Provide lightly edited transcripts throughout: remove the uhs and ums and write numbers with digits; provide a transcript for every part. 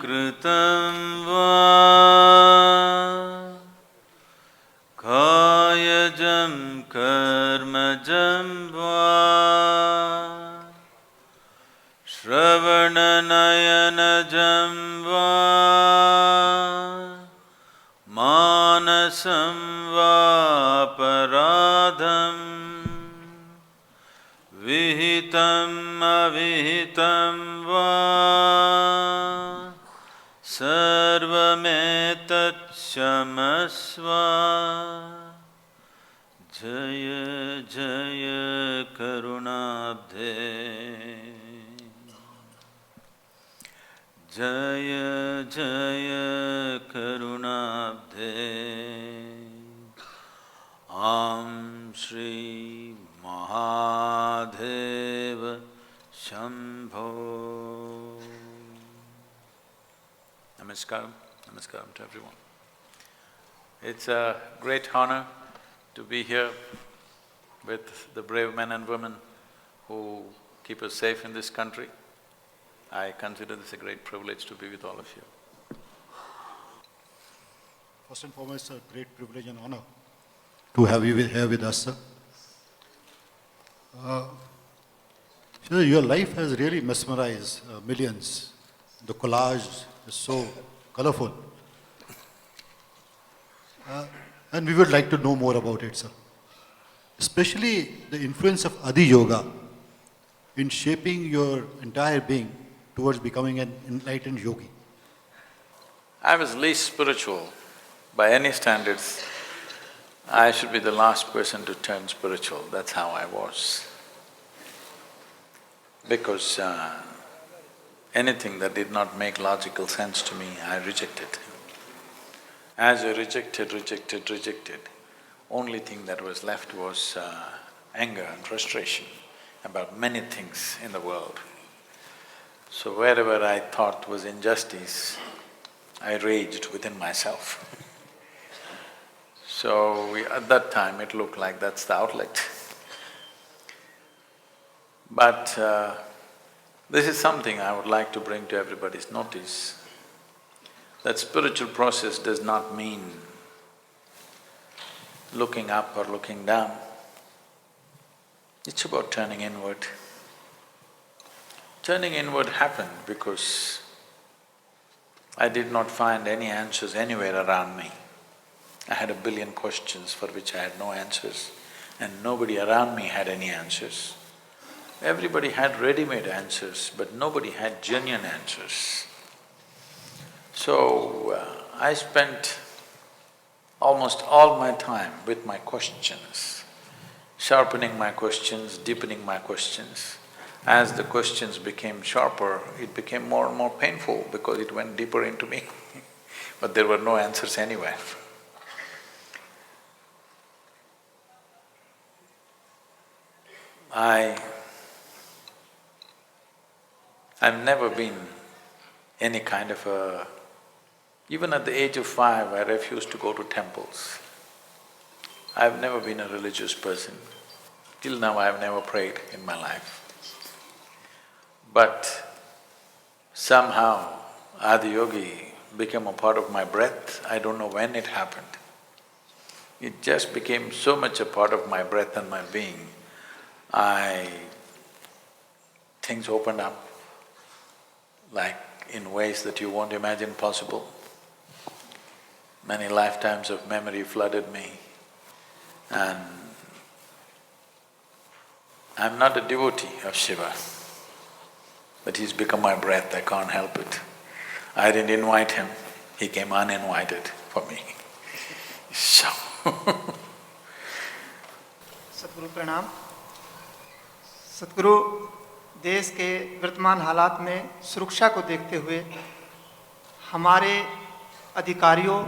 कृतं वा कायजं कर्मजं वा श्रवणनयनजं वा मानसं वापराधं विहितम् अविहितं वा सर्वमेतत्क्षमस्व। जय जय करुणाब्धे, जय जय करुणाब्धे। ॐ Shri Mahadev Shambho. Namaskaram, namaskaram to everyone. It's a great honor to be here with the brave men and women who keep us safe in this country. I consider this a great privilege to be with all of you. First and foremost, a great privilege and honor to have you here with us, sir. Sir, your life has really mesmerized millions. The collage is so colorful. And we would like to know more about it, sir. Especially the influence of Adi Yoga in shaping your entire being towards becoming an enlightened yogi. I was least spiritual. By any standards, I should be the last person to turn spiritual, that's how I was. Because anything that did not make logical sense to me, I rejected. As I rejected, only thing that was left was anger and frustration about many things in the world. So wherever I thought was injustice, I raged within myself. So at that time it looked like that's the outlet. But this is something I would like to bring to everybody's notice, that spiritual process does not mean looking up or looking down. It's about turning inward. Turning inward happened because I did not find any answers anywhere around me. I had a billion questions for which I had no answers, and nobody around me had any answers. Everybody had ready-made answers, but nobody had genuine answers. So, I spent almost all my time with my questions, sharpening my questions, deepening my questions. As the questions became sharper, it became more and more painful because it went deeper into me but there were no answers anywhere. I've never been any kind of a… Even at the age of 5, I refused to go to temples. I've never been a religious person. Till now, I've never prayed in my life. But somehow, Adi Yogi became a part of my breath. I don't know when it happened. It just became so much a part of my breath and my being. Things opened up like in ways that you won't imagine possible. Many lifetimes of memory flooded me, and I'm not a devotee of Shiva, but he's become my breath, I can't help it. I didn't invite him, he came uninvited for me. So सद्गुरु प्रणाम। सद्गुरु, देश के वर्तमान हालात में सुरक्षा को देखते हुए हमारे अधिकारियों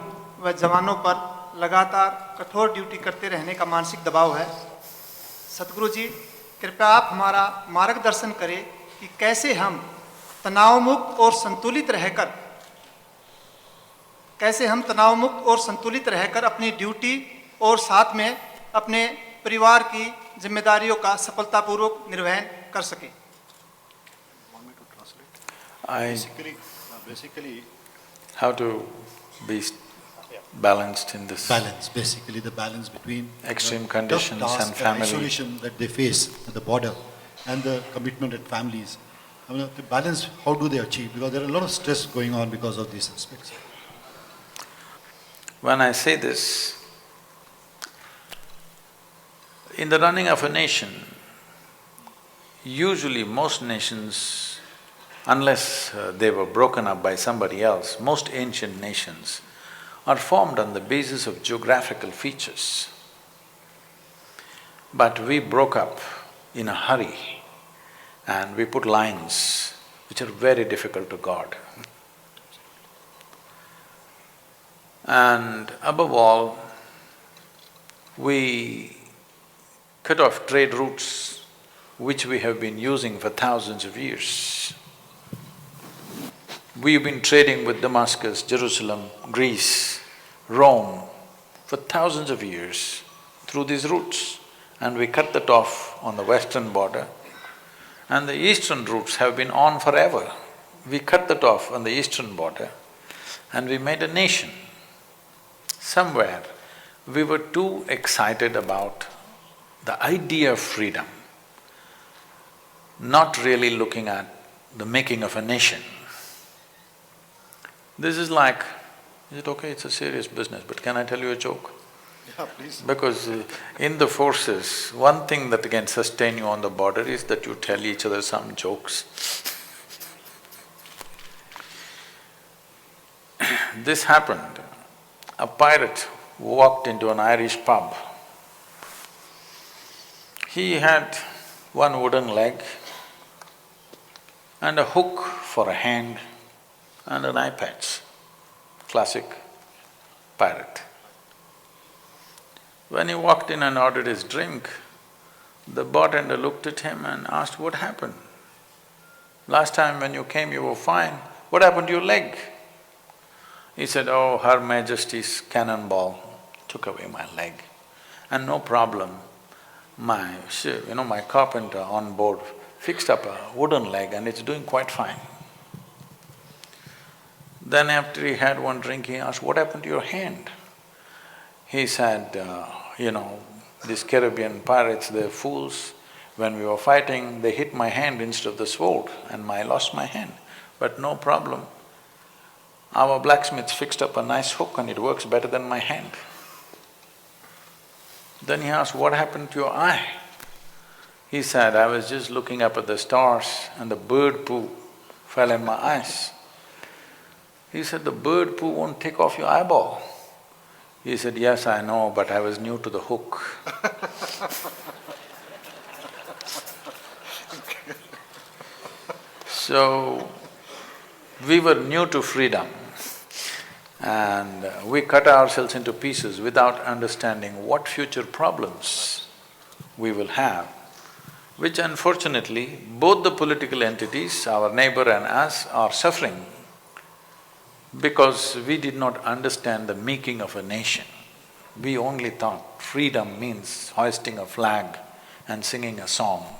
व जवानों पर लगातार कठोर ड्यूटी करते रहने का मानसिक दबाव है। सद्गुरु जी, कृपया आप हमारा मार्गदर्शन करें कि कैसे हम तनावमुक्त और संतुलित रहकर अपनी ड्यूटी और साथ में अपने परिवार की जिम्मेदारियों का सफलतापूर्वक निर्वहन कर सकें। Basically, How to be balanced in this balance, basically the balance between extreme the conditions tough task and family. isolation that they face at the border and the commitment at families. I mean, the balance, how do they achieve? Because there are a lot of stress going on because of these aspects. When I say this, in the running of a nation, usually most nations, unless they were broken up by somebody else, most ancient nations are formed on the basis of geographical features. But we broke up in a hurry and we put lines which are very difficult to guard. And above all, we cut off trade routes which we have been using for thousands of years. We've been trading with Damascus, Jerusalem, Greece, Rome for thousands of years through these routes, and we cut that off on the western border, and the eastern routes have been on forever. We cut that off on the eastern border and we made a nation. Somewhere we were too excited about the idea of freedom, not really looking at the making of a nation. This is like, is it okay? It's a serious business, but can I tell you a joke? Yeah, please. Because in the forces, one thing that can sustain you on the border is that you tell each other some jokes. This happened. A pirate walked into an Irish pub. He had one wooden leg and a hook for a hand and an eye patch, classic pirate. When he walked in and ordered his drink, the bartender looked at him and asked, "What happened? Last time when you came you were fine, what happened to your leg?" He said, "Oh, Her Majesty's cannonball took away my leg. And no problem, my carpenter on board fixed up a wooden leg and it's doing quite fine." Then after he had one drink, he asked, "What happened to your hand?" He said, these Caribbean pirates, they're fools. When we were fighting, they hit my hand instead of the sword and I lost my hand. But no problem, our blacksmiths fixed up a nice hook and it works better than my hand." Then he asked, "What happened to your eye?" He said, "I was just looking up at the stars and the bird poo fell in my eyes." He said, "The bird poo won't take off your eyeball." He said, "Yes, I know, but I was new to the hook." So, we were new to freedom and we cut ourselves into pieces without understanding what future problems we will have, which unfortunately both the political entities, our neighbor and us, are suffering because we did not understand the making of a nation. We only thought freedom means hoisting a flag and singing a song.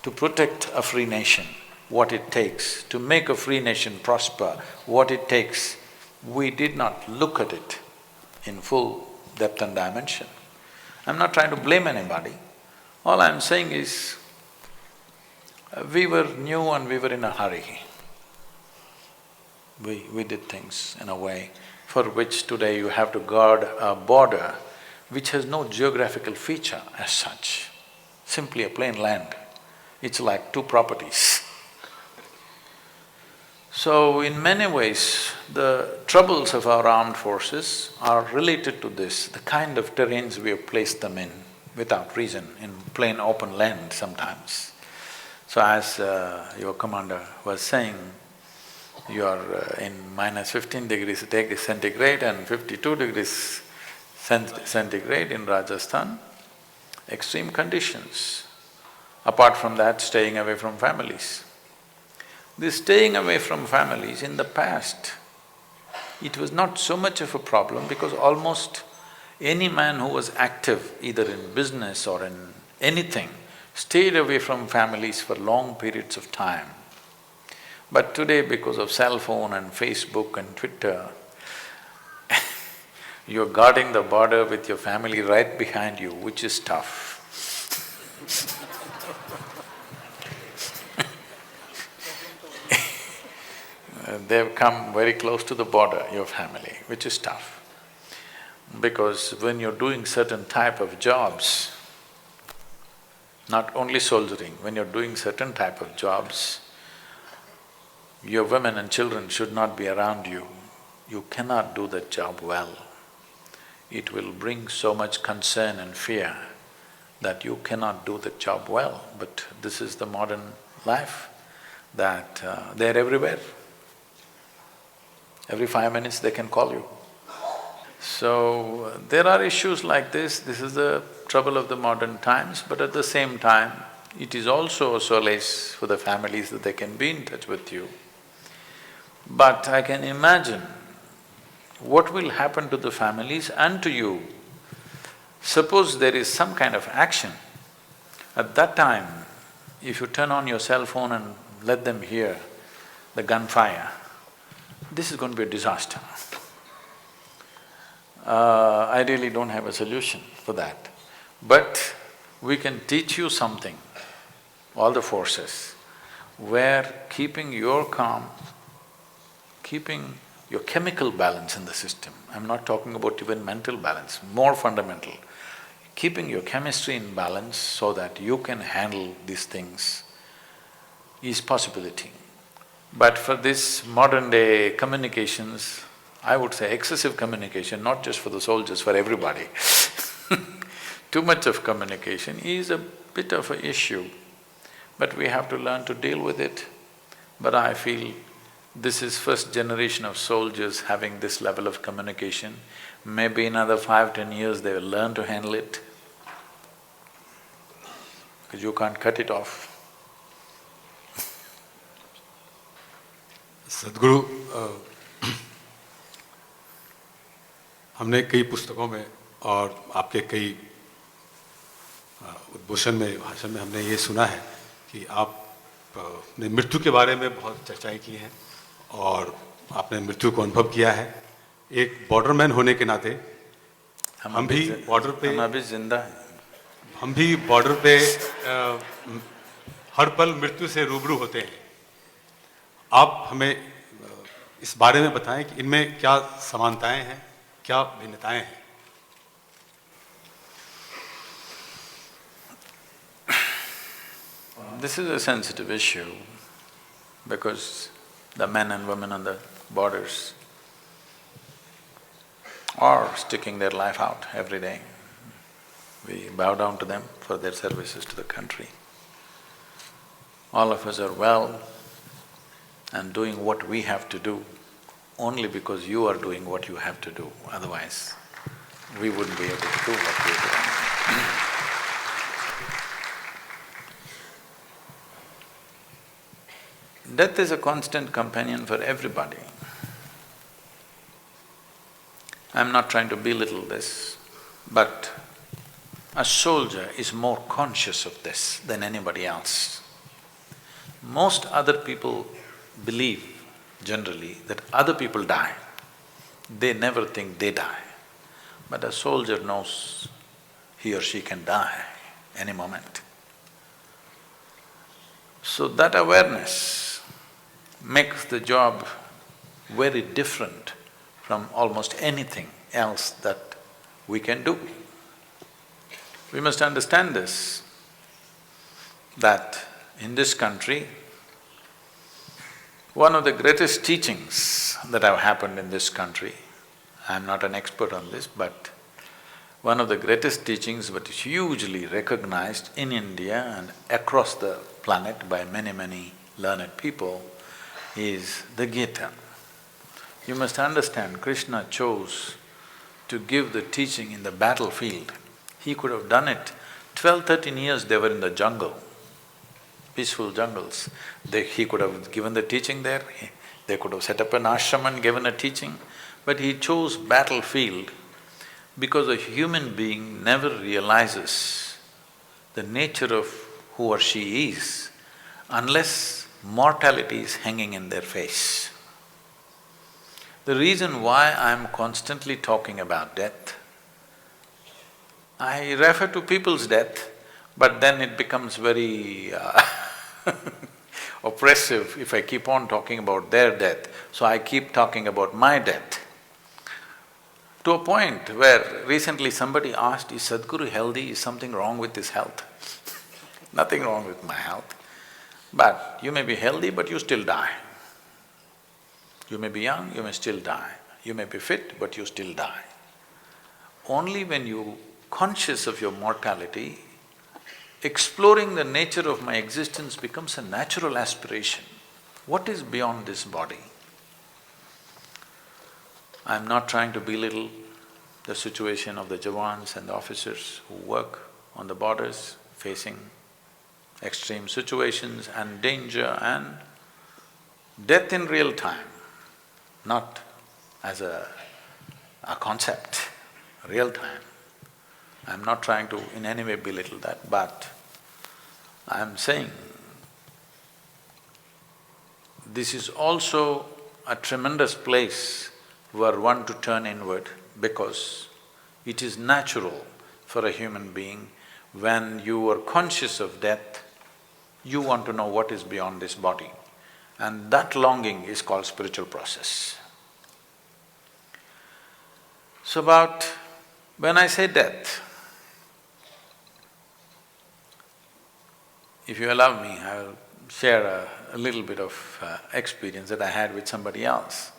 To protect a free nation, what it takes, to make a free nation prosper, what it takes, we did not look at it in full depth and dimension. I'm not trying to blame anybody. All I'm saying is, we were new and we were in a hurry. We did things in a way for which today you have to guard a border which has no geographical feature as such, simply a plain land. It's like two properties. So in many ways, the troubles of our armed forces are related to this, the kind of terrains we have placed them in without reason, in plain open land sometimes. So as your commander was saying, you are in -15 degrees centigrade and 52 degrees centigrade in Rajasthan, extreme conditions. Apart from that, staying away from families. This staying away from families in the past, it was not so much of a problem because almost any man who was active either in business or in anything stayed away from families for long periods of time. But today, because of cell phone and Facebook and Twitter, you're guarding the border with your family right behind you, which is tough. They've come very close to the border, your family, which is tough. Because when you're doing certain type of jobs, not only soldiering, when you're doing certain type of jobs, your women and children should not be around you. You cannot do that job well. It will bring so much concern and fear that you cannot do the job well. But this is the modern life, that they're everywhere. Every 5 minutes they can call you. So, there are issues like this is the trouble of the modern times, but at the same time, it is also a solace for the families that they can be in touch with you. But I can imagine what will happen to the families and to you. Suppose there is some kind of action, at that time, if you turn on your cell phone and let them hear the gunfire, this is going to be a disaster. I really don't have a solution for that. But we can teach you something, all the forces, where keeping your calm, keeping your chemical balance in the system, I'm not talking about even mental balance, more fundamental, keeping your chemistry in balance so that you can handle these things is possibility. But for this modern day communications, I would say excessive communication, not just for the soldiers, for everybody too much of communication is a bit of an issue, but we have to learn to deal with it. But I feel this is first generation of soldiers having this level of communication. Maybe in another 5–10 years they will learn to handle it, because you can't cut it off. सदगुरु, हमने कई पुस्तकों में और आपके कई उद्बोधन में, भाषण में हमने ये सुना है कि आपने मृत्यु के बारे में बहुत चर्चाएं की हैं और आपने मृत्यु को अनुभव किया है। एक बॉर्डरमैन होने के नाते हम भी बॉर्डर पे, हम अभी जिंदा हैं, हम भी बॉर्डर पे हर पल मृत्यु से रूबरू होते हैं। आप हमें इस बारे में बताएं कि इनमें क्या समानताएं हैं, क्या भिन्नताएं हैं? This is a sensitive issue because the men and women on the borders are sticking their life out every day. We bow down to them for their services to the country. All of us are well and doing what we have to do only because you are doing what you have to do, otherwise we wouldn't be able to do what we are doing. Death is a constant companion for everybody. I'm not trying to belittle this, but a soldier is more conscious of this than anybody else. Most other people believe generally that other people die. They never think they die. But a soldier knows he or she can die any moment. So that awareness makes the job very different from almost anything else that we can do. We must understand this, that in this country, one of the greatest teachings that have happened in this country, I'm not an expert on this, but one of the greatest teachings but is hugely recognized in India and across the planet by many, many learned people is the Gita. You must understand, Krishna chose to give the teaching in the battlefield. He could have done it. 12–13 years they were in the jungle, peaceful jungles. He could have given the teaching there, they could have set up an ashram and given a teaching, but he chose battlefield because a human being never realizes the nature of who or she is unless mortality is hanging in their face. The reason why I'm constantly talking about death, I refer to people's death, but then it becomes very oppressive if I keep on talking about their death, so I keep talking about my death. To a point where recently somebody asked, is Sadhguru healthy? Is something wrong with his health? Nothing wrong with my health. But you may be healthy, but you still die. You may be young, you may still die. You may be fit, but you still die. Only when you conscious of your mortality, exploring the nature of my existence becomes a natural aspiration. What is beyond this body? I'm not trying to belittle the situation of the Jawans and the officers who work on the borders, facing extreme situations and danger and death in real time, not as a concept, real time. I'm not trying to in any way belittle that, but I'm saying this is also a tremendous place where one to turn inward, because it is natural for a human being, when you are conscious of death, you want to know what is beyond this body. And that longing is called spiritual process. So when I say death, if you allow me, I will share a little bit of experience that I had with somebody else.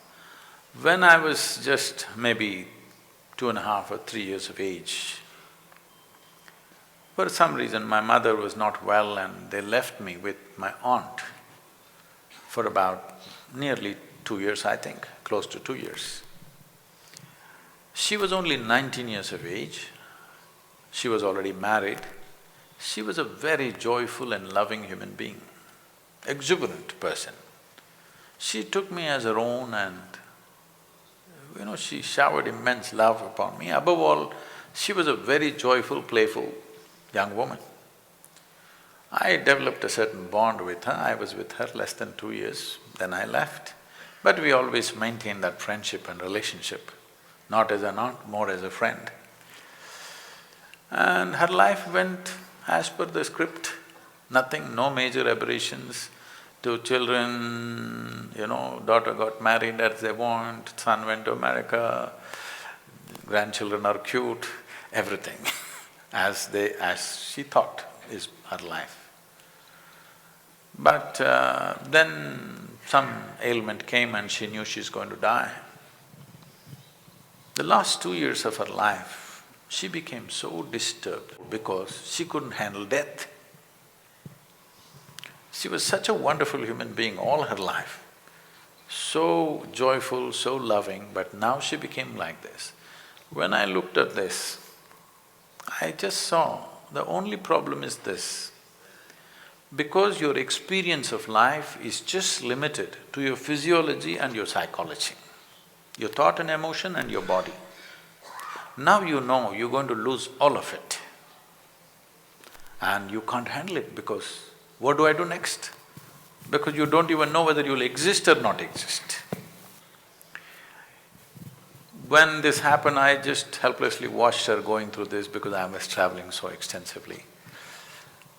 When I was just maybe 2.5 or 3 years of age, for some reason my mother was not well and they left me with my aunt for about nearly 2 years, I think, close to 2 years. She was only 19 years of age, she was already married. She was a very joyful and loving human being, exuberant person. She took me as her own and she showered immense love upon me. Above all, she was a very joyful, playful young woman. I developed a certain bond with her. I was with her less than 2 years, then I left. But we always maintained that friendship and relationship, not as an aunt, more as a friend. And her life went as per the script, nothing, no major aberrations. 2 children, daughter got married as they want, son went to America, grandchildren are cute, everything as she thought is her life. But then some ailment came and she knew she's going to die. The last 2 years of her life, she became so disturbed because she couldn't handle death. She was such a wonderful human being all her life, so joyful, so loving, but now she became like this. When I looked at this, I just saw the only problem is this: because your experience of life is just limited to your physiology and your psychology, your thought and emotion and your body. Now you know you're going to lose all of it and you can't handle it, because what do I do next? Because you don't even know whether you'll exist or not exist. When this happened, I just helplessly watched her going through this because I was traveling so extensively.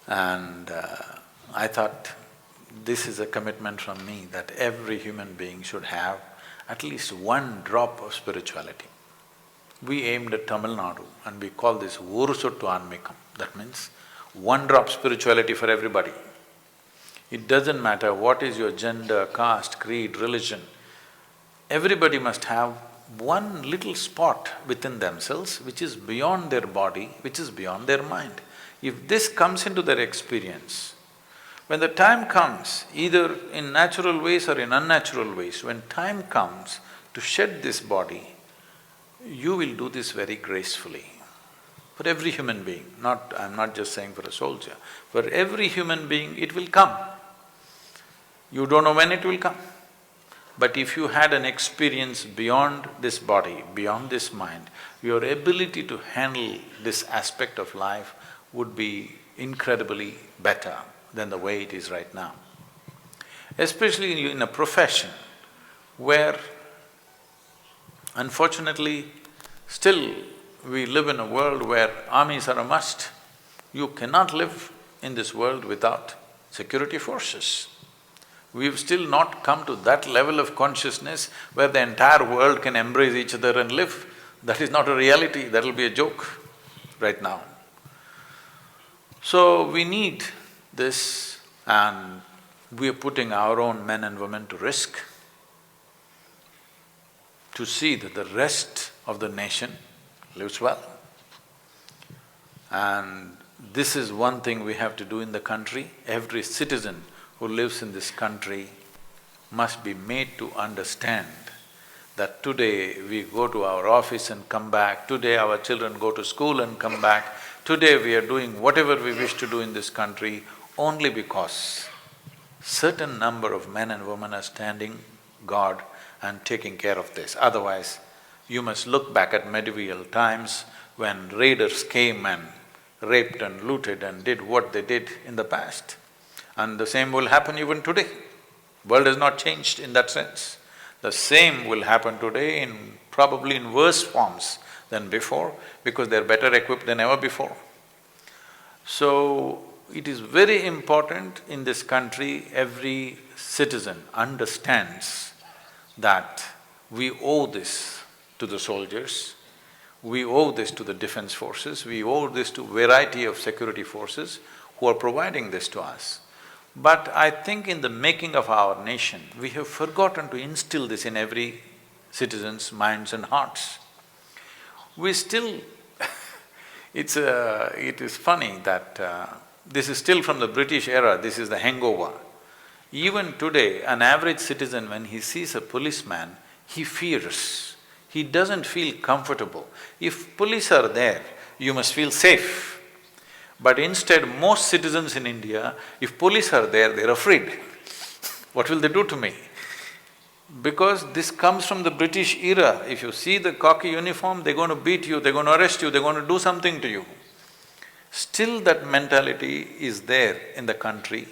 And I thought, this is a commitment from me that every human being should have at least 1 drop of spirituality. We aimed at Tamil Nadu and we call this Urusuttu Anmikam. That means 1 drop spirituality for everybody. It doesn't matter what is your gender, caste, creed, religion, everybody must have 1 little spot within themselves which is beyond their body, which is beyond their mind. If this comes into their experience, when the time comes, either in natural ways or in unnatural ways, when time comes to shed this body, you will do this very gracefully. For every human being, I'm not just saying for a soldier, for every human being it will come. You don't know when it will come. But if you had an experience beyond this body, beyond this mind, your ability to handle this aspect of life would be incredibly better than the way it is right now. especially in a profession where unfortunately still we live in a world where armies are a must. You cannot live in this world without security forces. We've still not come to that level of consciousness where the entire world can embrace each other and live. That is not a reality, that'll be a joke right now. So we need this, and we are putting our own men and women to risk to see that the rest of the nation lives well. And this is one thing we have to do in the country. Every citizen who lives in this country must be made to understand that today we go to our office and come back, today our children go to school and come back, today we are doing whatever we wish to do in this country only because certain number of men and women are standing guard and taking care of this. Otherwise, you must look back at medieval times when raiders came and raped and looted and did what they did in the past. And the same will happen even today. World has not changed in that sense. The same will happen today probably in worse forms than before, because they're better equipped than ever before. So, it is very important in this country, every citizen understands that we owe this to the soldiers, we owe this to the defense forces, we owe this to variety of security forces who are providing this to us. But I think in the making of our nation, we have forgotten to instill this in every citizen's minds and hearts. We still it is funny that this is still from the British era, this is the hangover. Even today, an average citizen, when he sees a policeman, he fears. He doesn't feel comfortable. If police are there, you must feel safe. But instead, most citizens in India, if police are there, they're afraid. What will they do to me? Because this comes from the British era. If you see the khaki uniform, they're going to beat you, they're going to arrest you, they're going to do something to you. Still that mentality is there in the country,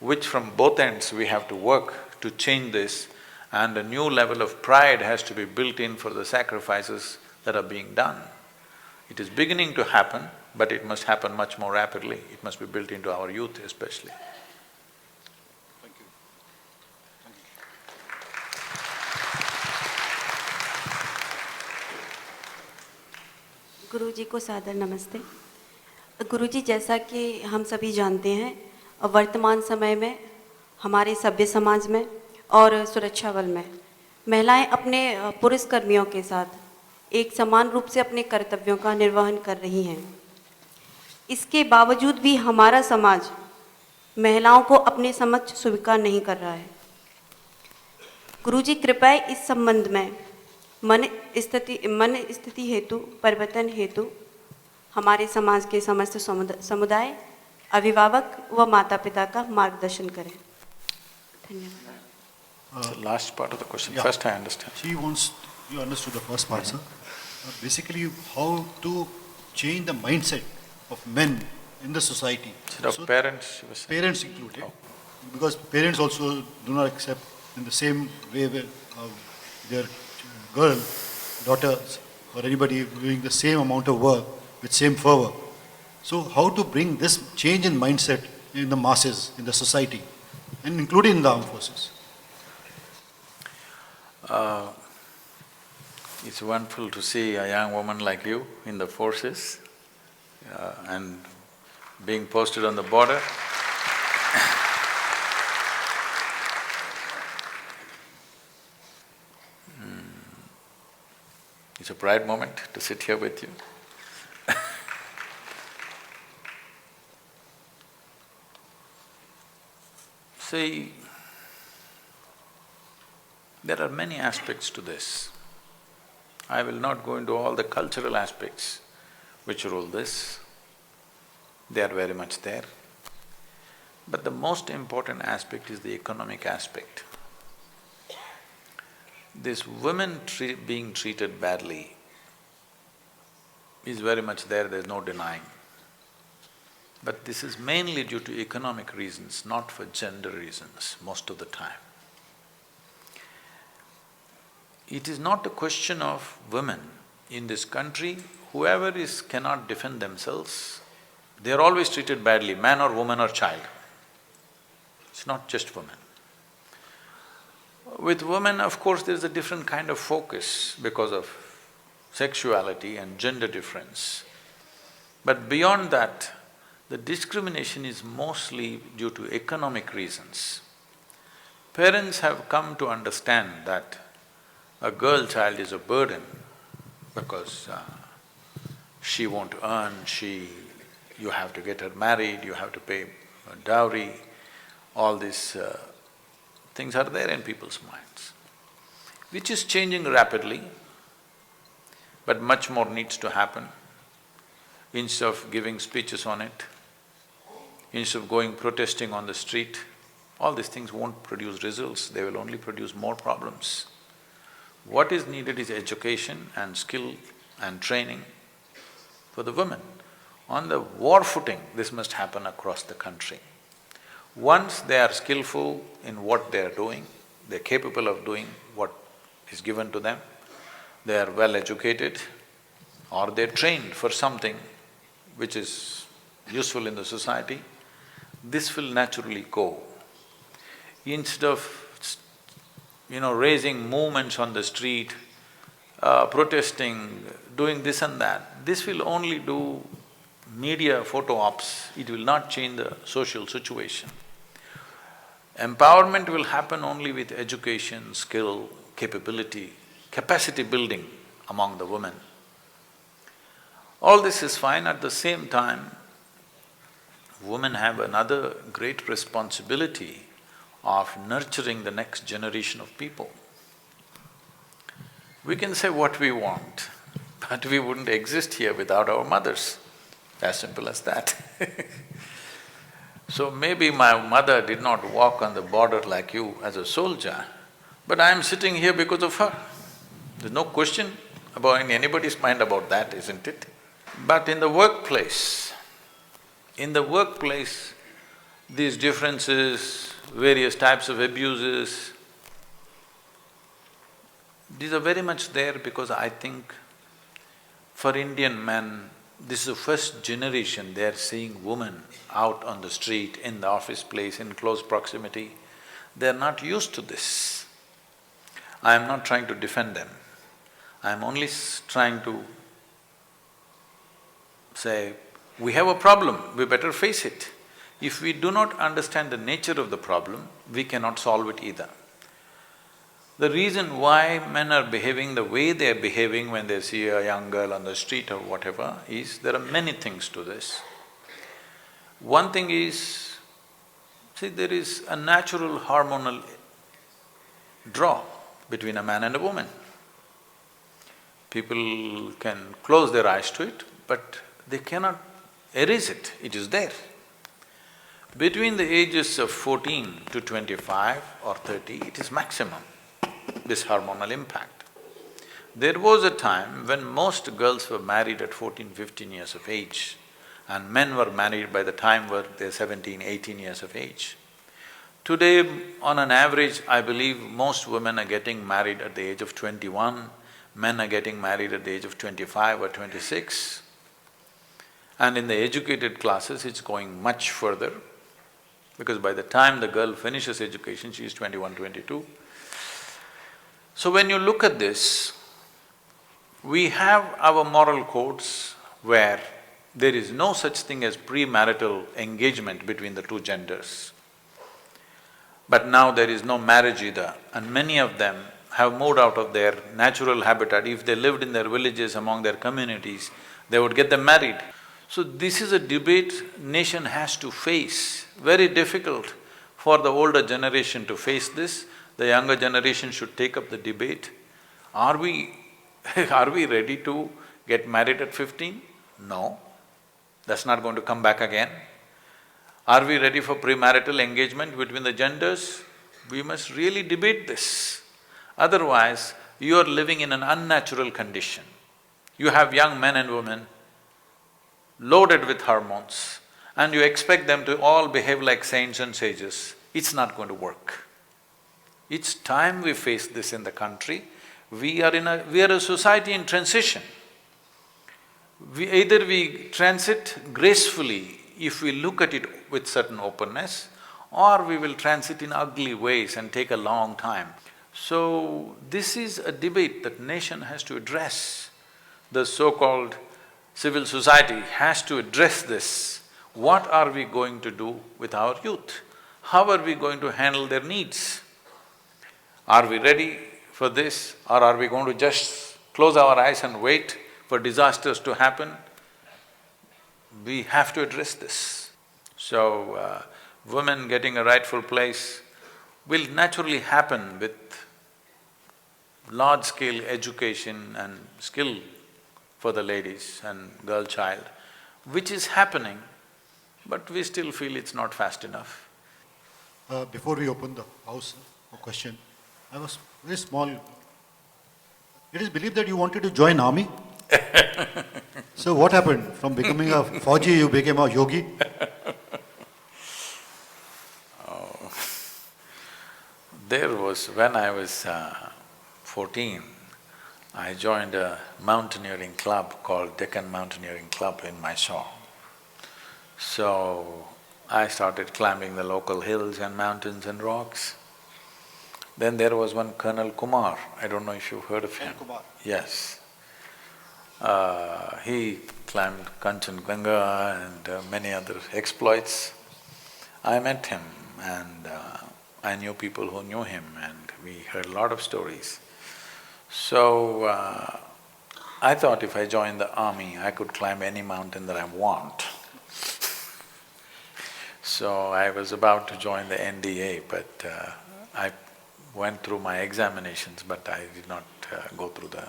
which from both ends we have to work to change this, and a new level of pride has to be built in for the sacrifices that are being done. It is beginning to happen, but it must happen much more rapidly. It must be built into our youth especially. Thank you. गुरु जी को सादर नमस्ते। गुरु जी, जैसा कि हम सभी जानते हैं, वर्तमान समय में हमारे सभ्य समाज में और सुरक्षा बल में महिलाएं अपने पुरुष कर्मियों के साथ एक समान रूप से अपने कर्तव्यों का निर्वहन कर रही हैं। इसके बावजूद भी हमारा समाज महिलाओं को अपने समक्ष स्वीकार नहीं कर रहा है। गुरु जी, कृपया इस संबंध में मन स्थिति हेतु परिवर्तन हेतु हमारे समाज के समस्त समुदाय, अभिभावक व माता पिता का मार्गदर्शन करें। धन्यवाद। The last part of the question, Yeah. first I understand. She wants… you understood the first part, sir. Basically, how to change the mindset of men in the society. Instead of parents, she was saying. Parents included, because parents also do not accept in the same way where, their girl, daughters or anybody doing the same amount of work with same fervor. So how to bring this change in mindset in the masses, in the society, and including in the armed forces? It's wonderful to see a young woman like you in the forces and being posted on the border. It's a pride moment to sit here with you. See, there are many aspects to this. I will not go into all the cultural aspects which rule this. They are very much there. But the most important aspect is the economic aspect. This women being treated badly is very much there, there's no denying. But this is mainly due to economic reasons, not for gender reasons, most of the time. It is not a question of women. In this country, whoever cannot defend themselves, they are always treated badly, man or woman or child. It's not just women. With women, of course, there is a different kind of focus because of sexuality and gender difference. But beyond that, the discrimination is mostly due to economic reasons. Parents have come to understand that a girl child is a burden because she won't earn, you have to get her married, you have to pay a dowry, all these things are there in people's minds, which is changing rapidly, but much more needs to happen. Instead of giving speeches on it, instead of going protesting on the street, all these things won't produce results, they will only produce more problems. What is needed is education and skill and training for the women. On the war footing, this must happen across the country. Once they are skillful in what they are doing, they're capable of doing what is given to them, they are well educated or they're trained for something which is useful in the society, this will naturally go. Instead of raising movements on the street, protesting, doing this and that, this will only do media photo ops, it will not change the social situation. Empowerment will happen only with education, skill, capability, capacity building among the women. All this is fine. At the same time, women have another great responsibility of nurturing the next generation of people. We can say what we want, but we wouldn't exist here without our mothers, as simple as that. So maybe my mother did not walk on the border like you as a soldier, but I am sitting here because of her. There's no question in anybody's mind about that, isn't it? But in the workplace, these differences, various types of abuses, these are very much there because I think for Indian men, this is the first generation they are seeing women out on the street, in the office place, in close proximity. They are not used to this. I am not trying to defend them. I am only trying to say, we have a problem, we better face it. If we do not understand the nature of the problem, we cannot solve it either. The reason why men are behaving the way they are behaving when they see a young girl on the street or whatever is, there are many things to this. One thing is, see, there is a natural hormonal draw between a man and a woman. People can close their eyes to it, but they cannot erase it, it is there. Between the ages of 14 to 25 or 30, it is maximum, this hormonal impact. There was a time when most girls were married at 14, 15 years of age, and men were married by the time were they're 17, 18 years of age. Today, on an average, I believe most women are getting married at the age of 21, men are getting married at the age of 25 or 26. And in the educated classes, it's going much further, because by the time the girl finishes education, she is 21, 22. So when you look at this, we have our moral codes where there is no such thing as premarital engagement between the two genders. But now there is no marriage either, and many of them have moved out of their natural habitat. If they lived in their villages, among their communities, they would get them married. So this is a debate nation has to face. Very difficult for the older generation to face this. The younger generation should take up the debate. Are we ready to get married at 15? No, that's not going to come back again. Are we ready for premarital engagement between the genders? We must really debate this. Otherwise, you are living in an unnatural condition. You have young men and women loaded with hormones, and you expect them to all behave like saints and sages, it's not going to work. It's time we face this in the country. We are a society in transition. Either we transit gracefully if we look at it with certain openness, or we will transit in ugly ways and take a long time. So, this is a debate that nation has to address. The so-called civil society has to address this. What are we going to do with our youth? How are we going to handle their needs? Are we ready for this, or are we going to just close our eyes and wait for disasters to happen? We have to address this. So, women getting a rightful place will naturally happen with large-scale education and skill for the ladies and girl child, which is happening, but we still feel it's not fast enough. Before we open the house for question, I was very small. It is believed that you wanted to join army? So what happened? From becoming a Fauji, you became a yogi? There was… when I was 14, I joined a mountaineering club called Deccan Mountaineering Club in Mysore. So, I started climbing the local hills and mountains and rocks. Then there was one Colonel Kumar, I don't know if you've heard of him. Kumar. Yes. He climbed Kanchenjunga and many other exploits. I met him and I knew people who knew him and we heard a lot of stories. So, I thought if I joined the army, I could climb any mountain that I want. So, I was about to join the NDA, but I went through my examinations, but I did not go through the…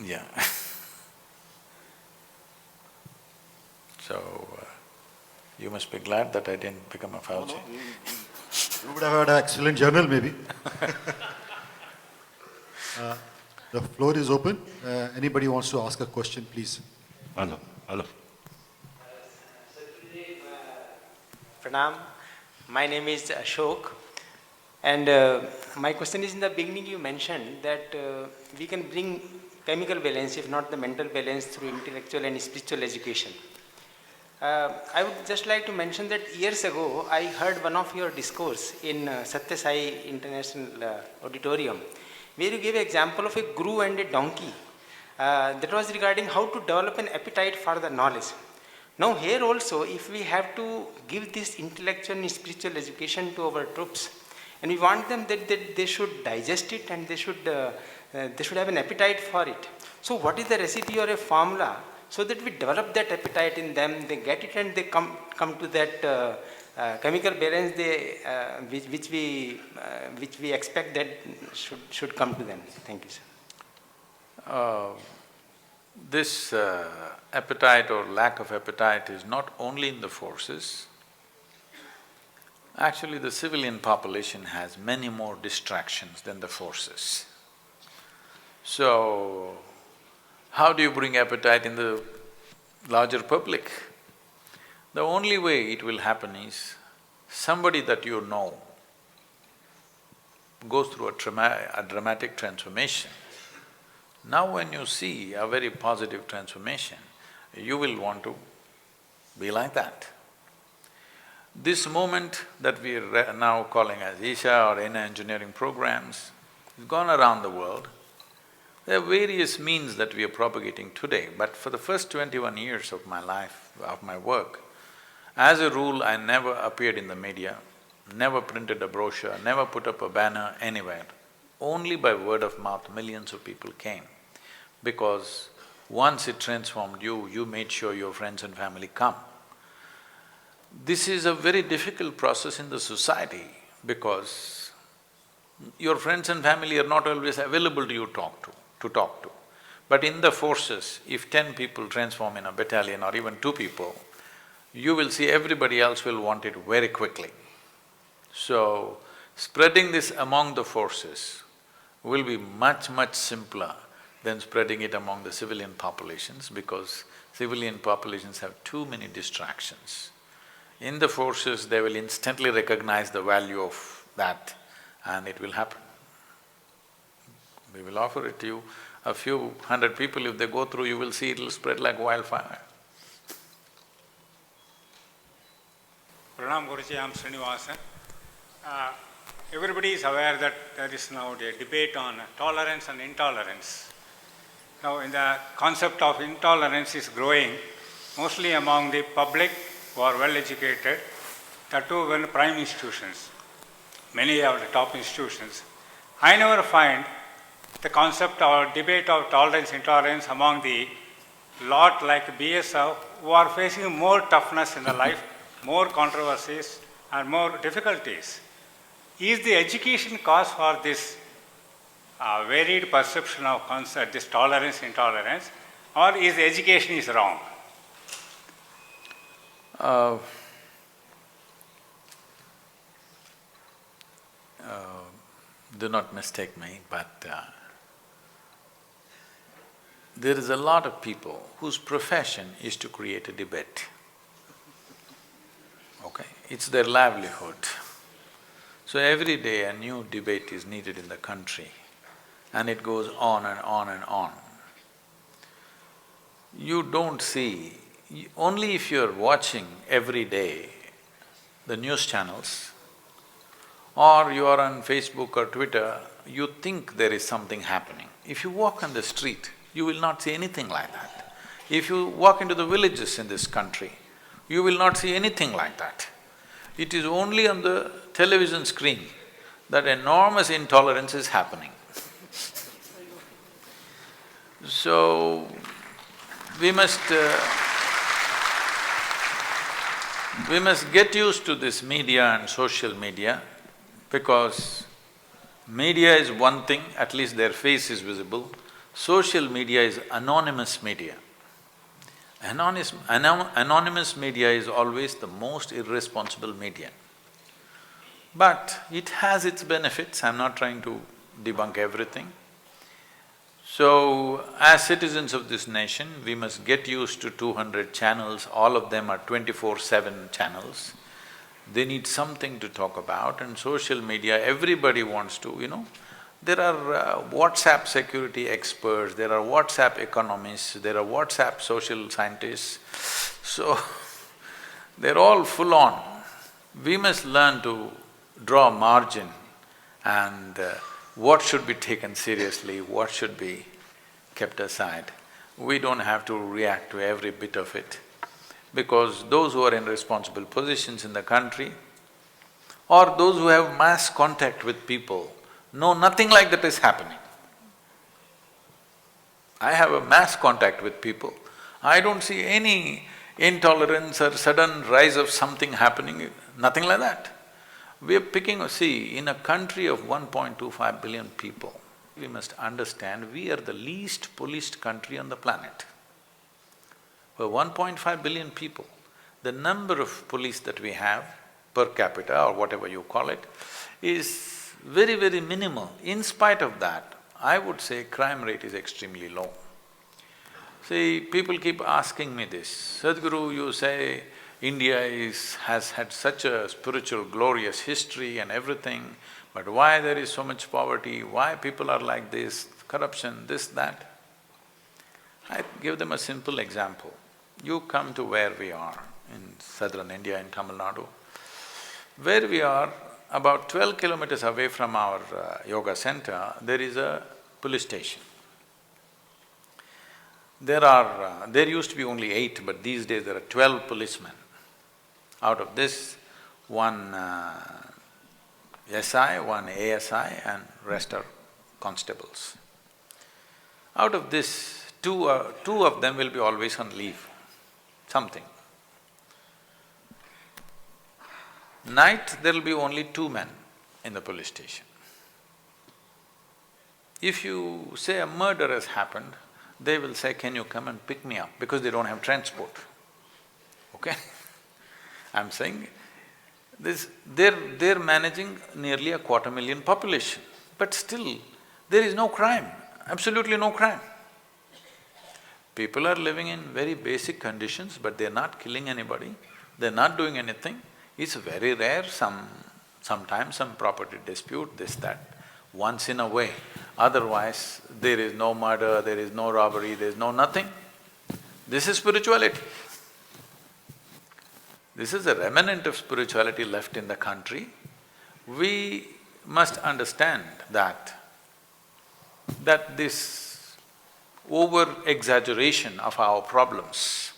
yeah. So, you must be glad that I didn't become a Fauji. You would have had an excellent journal maybe. The floor is open. Anybody wants to ask a question, please. Hello, hello. Pranam, my name is Ashok, and my question is, in the beginning you mentioned that we can bring chemical balance, if not the mental balance, through intellectual and spiritual education. I would just like to mention that years ago I heard one of your discourse in Satya Sai International Auditorium, where you gave an example of a guru and a donkey. That was regarding how to develop an appetite for the knowledge. Now here also, if we have to give this intellectual and spiritual education to our troops, and we want them that they should digest it and they should have an appetite for it. So what is the recipe or a formula so that we develop that appetite in them, they get it and they come to that chemical balance which we expect that should come to them. Thank you, sir. This appetite or lack of appetite is not only in the forces. Actually, the civilian population has many more distractions than the forces. So, how do you bring appetite in the larger public? The only way it will happen is somebody that you know goes through a dramatic transformation. Now when you see a very positive transformation, you will want to be like that. This movement that we are now calling as Isha or inner engineering programs has gone around the world. There are various means that we are propagating today, but for the first 21 years of my life, of my work, as a rule, I never appeared in the media, never printed a brochure, never put up a banner anywhere. Only by word of mouth, millions of people came. Because once it transformed you, you made sure your friends and family come. This is a very difficult process in the society because your friends and family are not always available to you to talk to. But in the forces, if 10 people transform in a battalion or even 2 people, you will see everybody else will want it very quickly. So, spreading this among the forces will be much, much simpler then spreading it among the civilian populations, because civilian populations have too many distractions. In the forces, they will instantly recognize the value of that and it will happen. We will offer it to you, a few hundred people, if they go through, you will see it'll spread like wildfire. Pranam Guruji, I am Srinivasan. Everybody is aware that there is now a debate on tolerance and intolerance. Now, in the concept of intolerance is growing, mostly among the public who are well educated, that too in prime institutions, many of the top institutions. I never find the concept or debate of tolerance, intolerance among the lot like BSF who are facing more toughness in the life, more controversies and more difficulties. Is the education cause for this varied perception of concept, this tolerance, intolerance, or is the education is wrong? Do not mistake me, but there is a lot of people whose profession is to create a debate. Okay? It's their livelihood. So every day a new debate is needed in the country and it goes on and on and on. You don't see… only if you're watching every day the news channels or you are on Facebook or Twitter, you think there is something happening. If you walk on the street, you will not see anything like that. If you walk into the villages in this country, you will not see anything like that. It is only on the television screen that enormous intolerance is happening. So, we must get used to this media and social media, because media is one thing, at least their face is visible. Social media is anonymous media. Anonymous media is always the most irresponsible media. But it has its benefits, I'm not trying to debunk everything. So, as citizens of this nation, we must get used to 200 channels, all of them are 24/7 channels. They need something to talk about, and social media, everybody wants to, there are WhatsApp security experts, there are WhatsApp economists, there are WhatsApp social scientists, so they're all full on. We must learn to draw a margin and what should be taken seriously, what should be kept aside. We don't have to react to every bit of it, because those who are in responsible positions in the country or those who have mass contact with people know nothing like that is happening. I have a mass contact with people, I don't see any intolerance or sudden rise of something happening, nothing like that. We are see, in a country of 1.25 billion people, we must understand we are the least policed country on the planet. For 1.5 billion people, the number of police that we have per capita or whatever you call it is very, very minimal. In spite of that, I would say crime rate is extremely low. See, people keep asking me this, Sadhguru, you say India has had such a spiritual, glorious history and everything, but why there is so much poverty, why people are like this, corruption, this, that? I give them a simple example. You come to where we are, in southern India, in Tamil Nadu. Where we are, about 12 kilometers away from our yoga center, there is a police station. There used to be only 8, but these days there are 12 policemen. Out of this, one SI, one ASI and rest are constables. Out of this, two of them will be always on leave, something. Night, there will be only 2 men in the police station. If you say a murder has happened, they will say, can you come and pick me up, because they don't have transport, okay? I'm saying they're managing nearly 250,000 population, but still there is no crime, absolutely no crime. People are living in very basic conditions, but they're not killing anybody, they're not doing anything. It's very rare, sometimes some property dispute, this, that, once in a way. Otherwise, there is no murder, there is no robbery, there is no nothing. This is spirituality. This is a remnant of spirituality left in the country. We must understand that this over-exaggeration of our problems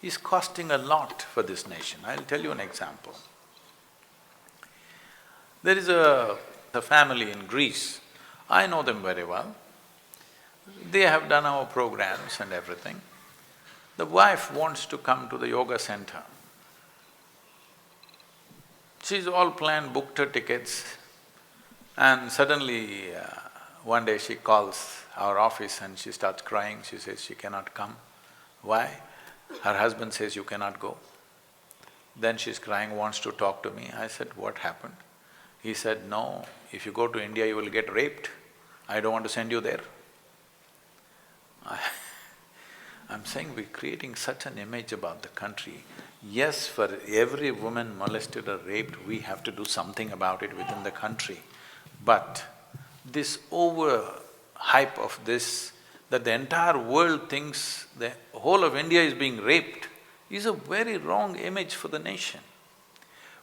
is costing a lot for this nation. I'll tell you an example. There is a family in Greece, I know them very well. They have done our programs and everything. The wife wants to come to the yoga center. She's all planned, booked her tickets, and suddenly one day she calls our office and she starts crying. She says she cannot come. Why? Her husband says, you cannot go. Then she's crying, wants to talk to me. I said, what happened? He said, no, if you go to India, you will get raped. I don't want to send you there. I'm saying we're creating such an image about the country. Yes, for every woman molested or raped, we have to do something about it within the country. But this over-hype of this, that the entire world thinks the whole of India is being raped, is a very wrong image for the nation.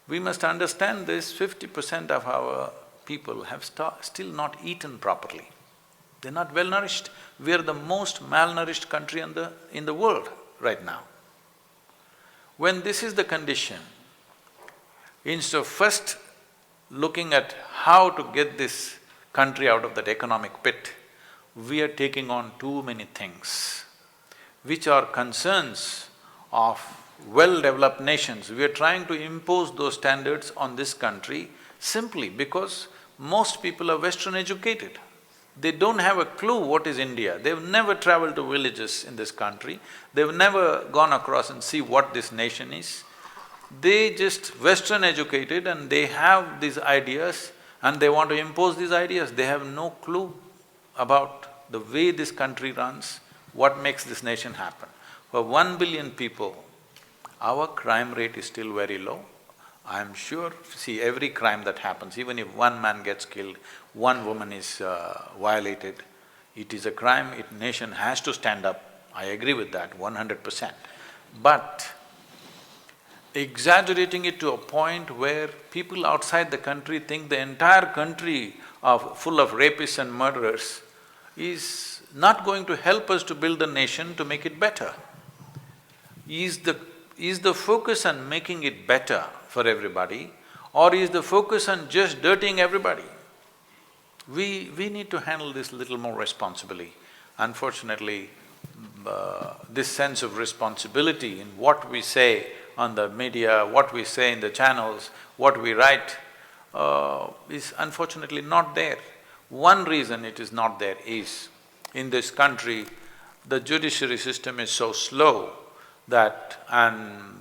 We must understand this, 50% of our people have still not eaten properly. They're not well nourished. We are the most malnourished country in the world right now. When this is the condition, instead of first looking at how to get this country out of that economic pit, we are taking on too many things, which are concerns of well-developed nations. We are trying to impose those standards on this country simply because most people are Western educated. They don't have a clue what is India. They've never traveled to villages in this country. They've never gone across and see what this nation is. They just Western educated and they have these ideas and they want to impose these ideas. They have no clue about the way this country runs, what makes this nation happen. For 1 billion people, our crime rate is still very low. I'm sure, see, every crime that happens, even if one man gets killed, one woman is violated, it is a crime, nation has to stand up. I agree with that 100%. But exaggerating it to a point where people outside the country think the entire country full of rapists and murderers is not going to help us to build the nation to make it better. Is the focus on making it better for everybody, or is the focus on just dirtying everybody? We need to handle this little more responsibly. Unfortunately, this sense of responsibility in what we say on the media, what we say in the channels, what we write, is unfortunately not there. One reason it is not there is, in this country, the judiciary system is so slow that… and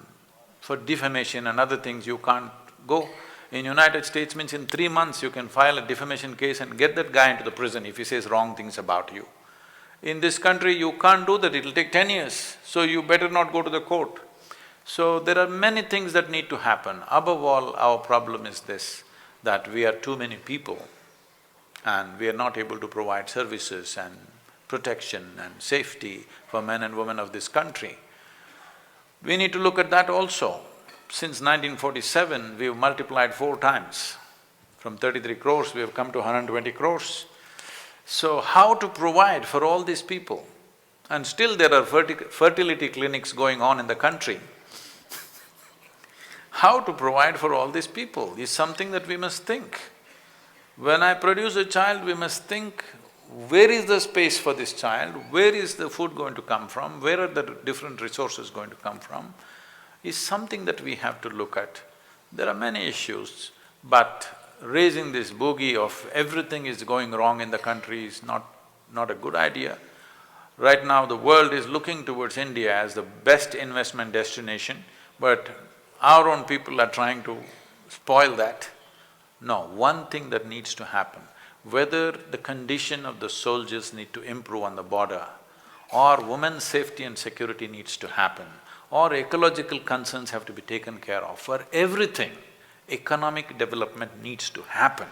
for defamation and other things you can't go. In United States means in 3 months you can file a defamation case and get that guy into the prison if he says wrong things about you. In this country you can't do that, it'll take 10 years, so you better not go to the court. So there are many things that need to happen. Above all, our problem is this, that we are too many people and we are not able to provide services and protection and safety for men and women of this country. We need to look at that also. Since 1947, we've multiplied 4 times. From 33 crores, we have come to 120 crores. So how to provide for all these people? And still there are fertility clinics going on in the country. How to provide for all these people is something that we must think. When I produce a child, we must think, where is the space for this child? Where is the food going to come from? Where are the different resources going to come from? Is something that we have to look at. There are many issues, but raising this bogey of everything is going wrong in the country is not a good idea. Right now the world is looking towards India as the best investment destination, but our own people are trying to spoil that. No, one thing that needs to happen, whether the condition of the soldiers need to improve on the border or women's safety and security needs to happen, or ecological concerns have to be taken care of. For everything, economic development needs to happen.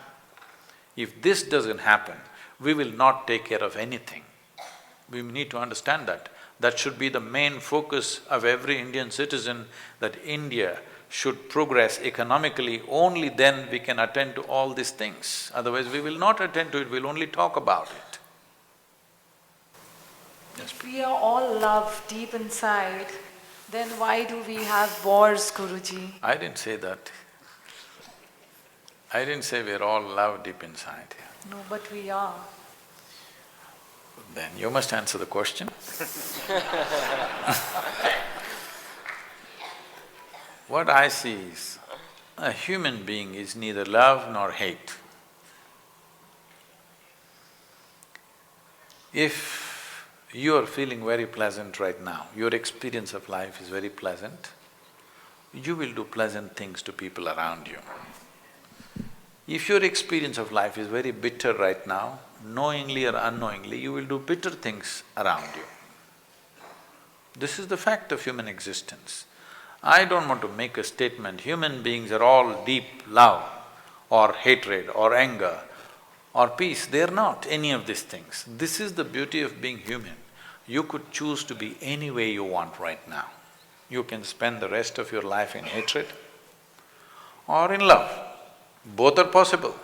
If this doesn't happen, we will not take care of anything. We need to understand that. That should be the main focus of every Indian citizen, that India should progress economically, only then we can attend to all these things. Otherwise, we will not attend to it, we'll only talk about it. If we are all love deep inside, then why do we have wars, Guruji? I didn't say that. I didn't say we're all love deep inside. No, but we are. Then you must answer the question. What I see is, a human being is neither love nor hate. If you are feeling very pleasant right now, your experience of life is very pleasant, you will do pleasant things to people around you. If your experience of life is very bitter right now, knowingly or unknowingly, you will do bitter things around you. This is the fact of human existence. I don't want to make a statement, human beings are all deep love or hatred or anger or peace. They're not any of these things. This is the beauty of being human. You could choose to be any way you want right now. You can spend the rest of your life in hatred or in love. Both are possible.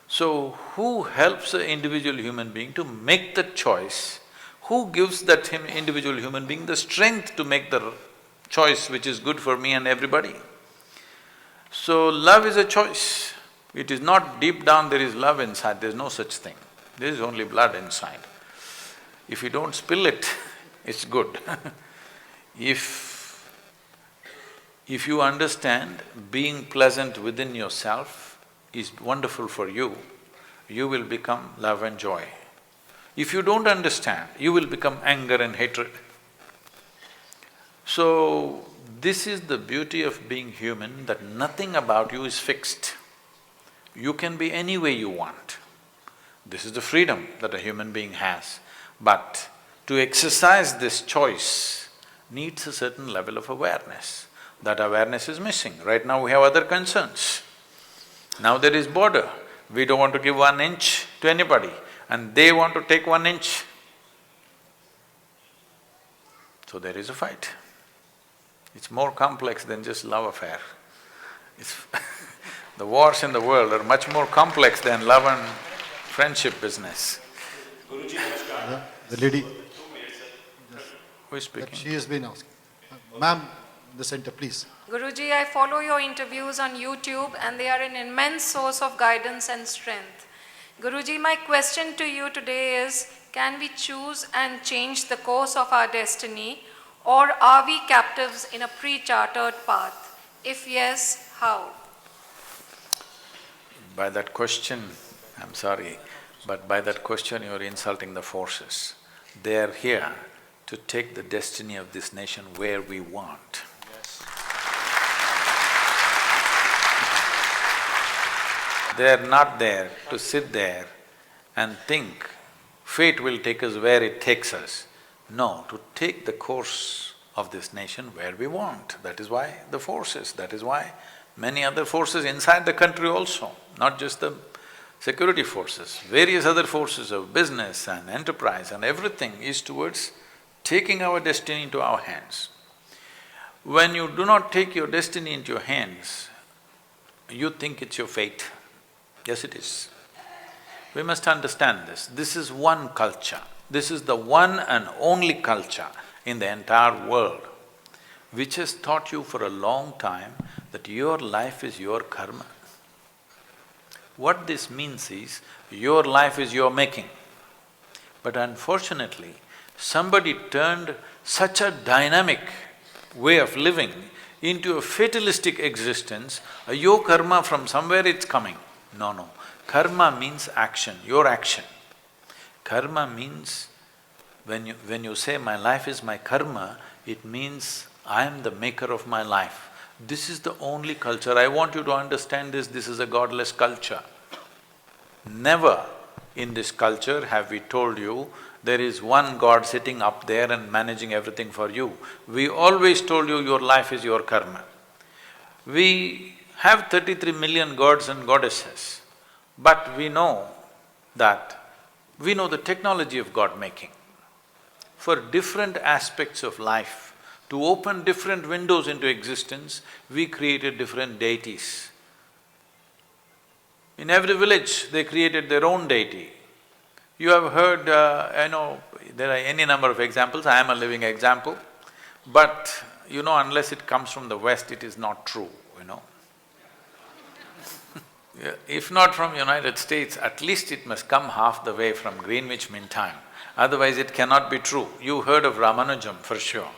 So, who helps an individual human being to make that choice? Who gives that individual human being the strength to make the choice which is good for me and everybody? So, love is a choice. It is not deep down there is love inside, there is no such thing. There is only blood inside. If you don't spill it, it's good. If you understand being pleasant within yourself is wonderful for you, you will become love and joy. If you don't understand, you will become anger and hatred. So, this is the beauty of being human, that nothing about you is fixed. You can be any way you want. This is the freedom that a human being has. But to exercise this choice needs a certain level of awareness. That awareness is missing. Right now we have other concerns. Now there is border. We don't want to give 1 inch to anybody, and they want to take 1 inch. So there is a fight. It's more complex than just love affair. It's the wars in the world are much more complex than love and friendship business. The lady… Who is speaking? that she has been asking. Ma'am, in the center, please. Guruji, I follow your interviews on YouTube and they are an immense source of guidance and strength. Guruji, my question to you today is, can we choose and change the course of our destiny, or are we captives in a pre-chartered path? If yes, how? By that question, I'm sorry, but by that question you're insulting the forces. They are here to take the destiny of this nation where we want. They're not there to sit there and think fate will take us where it takes us. No, to take the course of this nation where we want. That is why the forces, that is why many other forces inside the country also, not just the security forces, various other forces of business and enterprise and everything is towards taking our destiny into our hands. When you do not take your destiny into your hands, you think it's your fate. Yes, it is. We must understand this. This is one culture. This is the one and only culture in the entire world which has taught you for a long time that your life is your karma. What this means is, your life is your making. But unfortunately, somebody turned such a dynamic way of living into a fatalistic existence, your karma from somewhere it's coming. No. Karma means action, your action. Karma means, when you say, my life is my karma, it means I am the maker of my life. This is the only culture. I want you to understand this is a godless culture. Never in this culture have we told you there is one God sitting up there and managing everything for you. We always told you your life is your karma. We have 33 million gods and goddesses, but we know the technology of God making. For different aspects of life, to open different windows into existence, we created different deities. In every village, they created their own deity. You have heard, there are any number of examples, I am a living example, but unless it comes from the West, it is not true, Yeah, if not from United States, at least it must come half the way from Greenwich Mean Time, otherwise it cannot be true. You heard of Ramanujam for sure.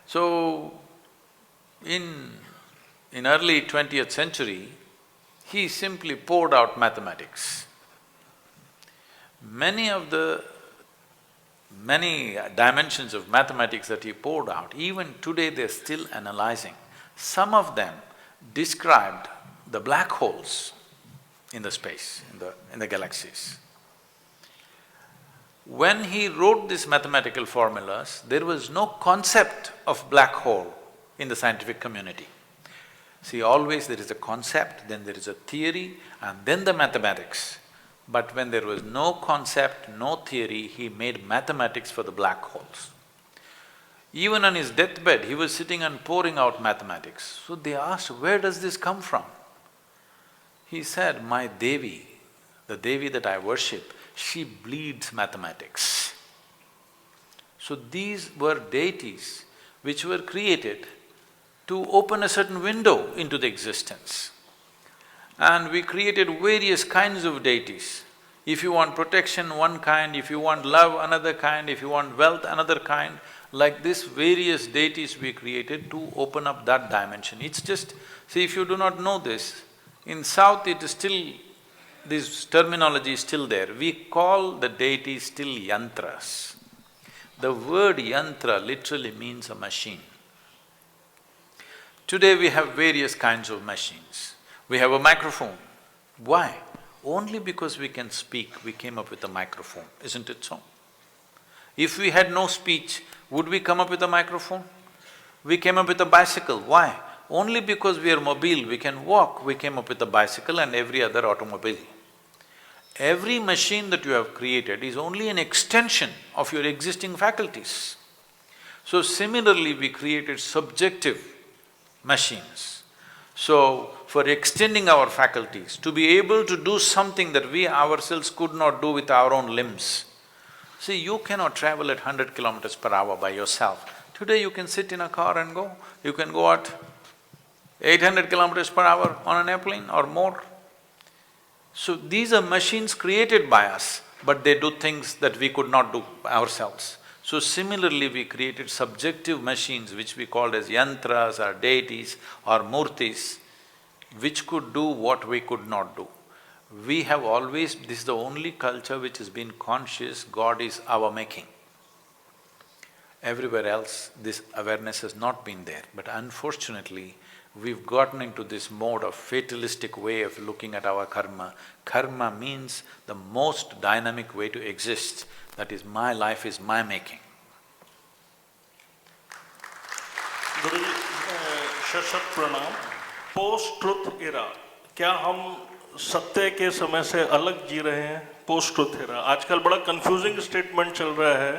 So, in early 20th century, he simply poured out mathematics. Many dimensions of mathematics that he poured out, even today they're still analyzing. Some of them described the black holes in the space, in the galaxies. When he wrote these mathematical formulas, there was no concept of black hole in the scientific community. See, always there is a concept, then there is a theory, and then the mathematics. But when there was no concept, no theory, he made mathematics for the black holes. Even on his deathbed, he was sitting and pouring out mathematics. So they asked, where does this come from? He said, my Devi, the Devi that I worship, she bleeds mathematics. So these were deities which were created to open a certain window into the existence. And we created various kinds of deities. If you want protection, one kind; if you want love, another kind; if you want wealth, another kind. Like this, various deities we created to open up that dimension. It's just… see, if you do not know this, in South it is still… this terminology is still there. We call the deities still yantras. The word yantra literally means a machine. Today we have various kinds of machines. We have a microphone. Why? Only because we can speak, we came up with a microphone, isn't it so? If we had no speech, would we come up with a microphone? We came up with a bicycle. Why? Only because we are mobile, we can walk, we came up with a bicycle and every other automobile. Every machine that you have created is only an extension of your existing faculties. So similarly, we created subjective machines. So, for extending our faculties, to be able to do something that we ourselves could not do with our own limbs. See, you cannot travel at 100 kilometers per hour by yourself. Today you can sit in a car and go. You can go at 800 kilometers per hour on an airplane or more. So these are machines created by us, but they do things that we could not do ourselves. So similarly, we created subjective machines which we called as yantras or deities or murtis, which could do what we could not do. We have always… this is the only culture which has been conscious, God is our making. Everywhere else, this awareness has not been there, but unfortunately, we've gotten into this mode of fatalistic way of looking at our karma. Karma means the most dynamic way to exist, that is, my life is my making. गुरुजी, शत प्रणाम। Post truth era, क्या हम सत्य के समय से अलग जी रहे हैं? पोस्ट ट्रुथ एरा आजकल बड़ा कंफ्यूजिंग स्टेटमेंट चल रहा है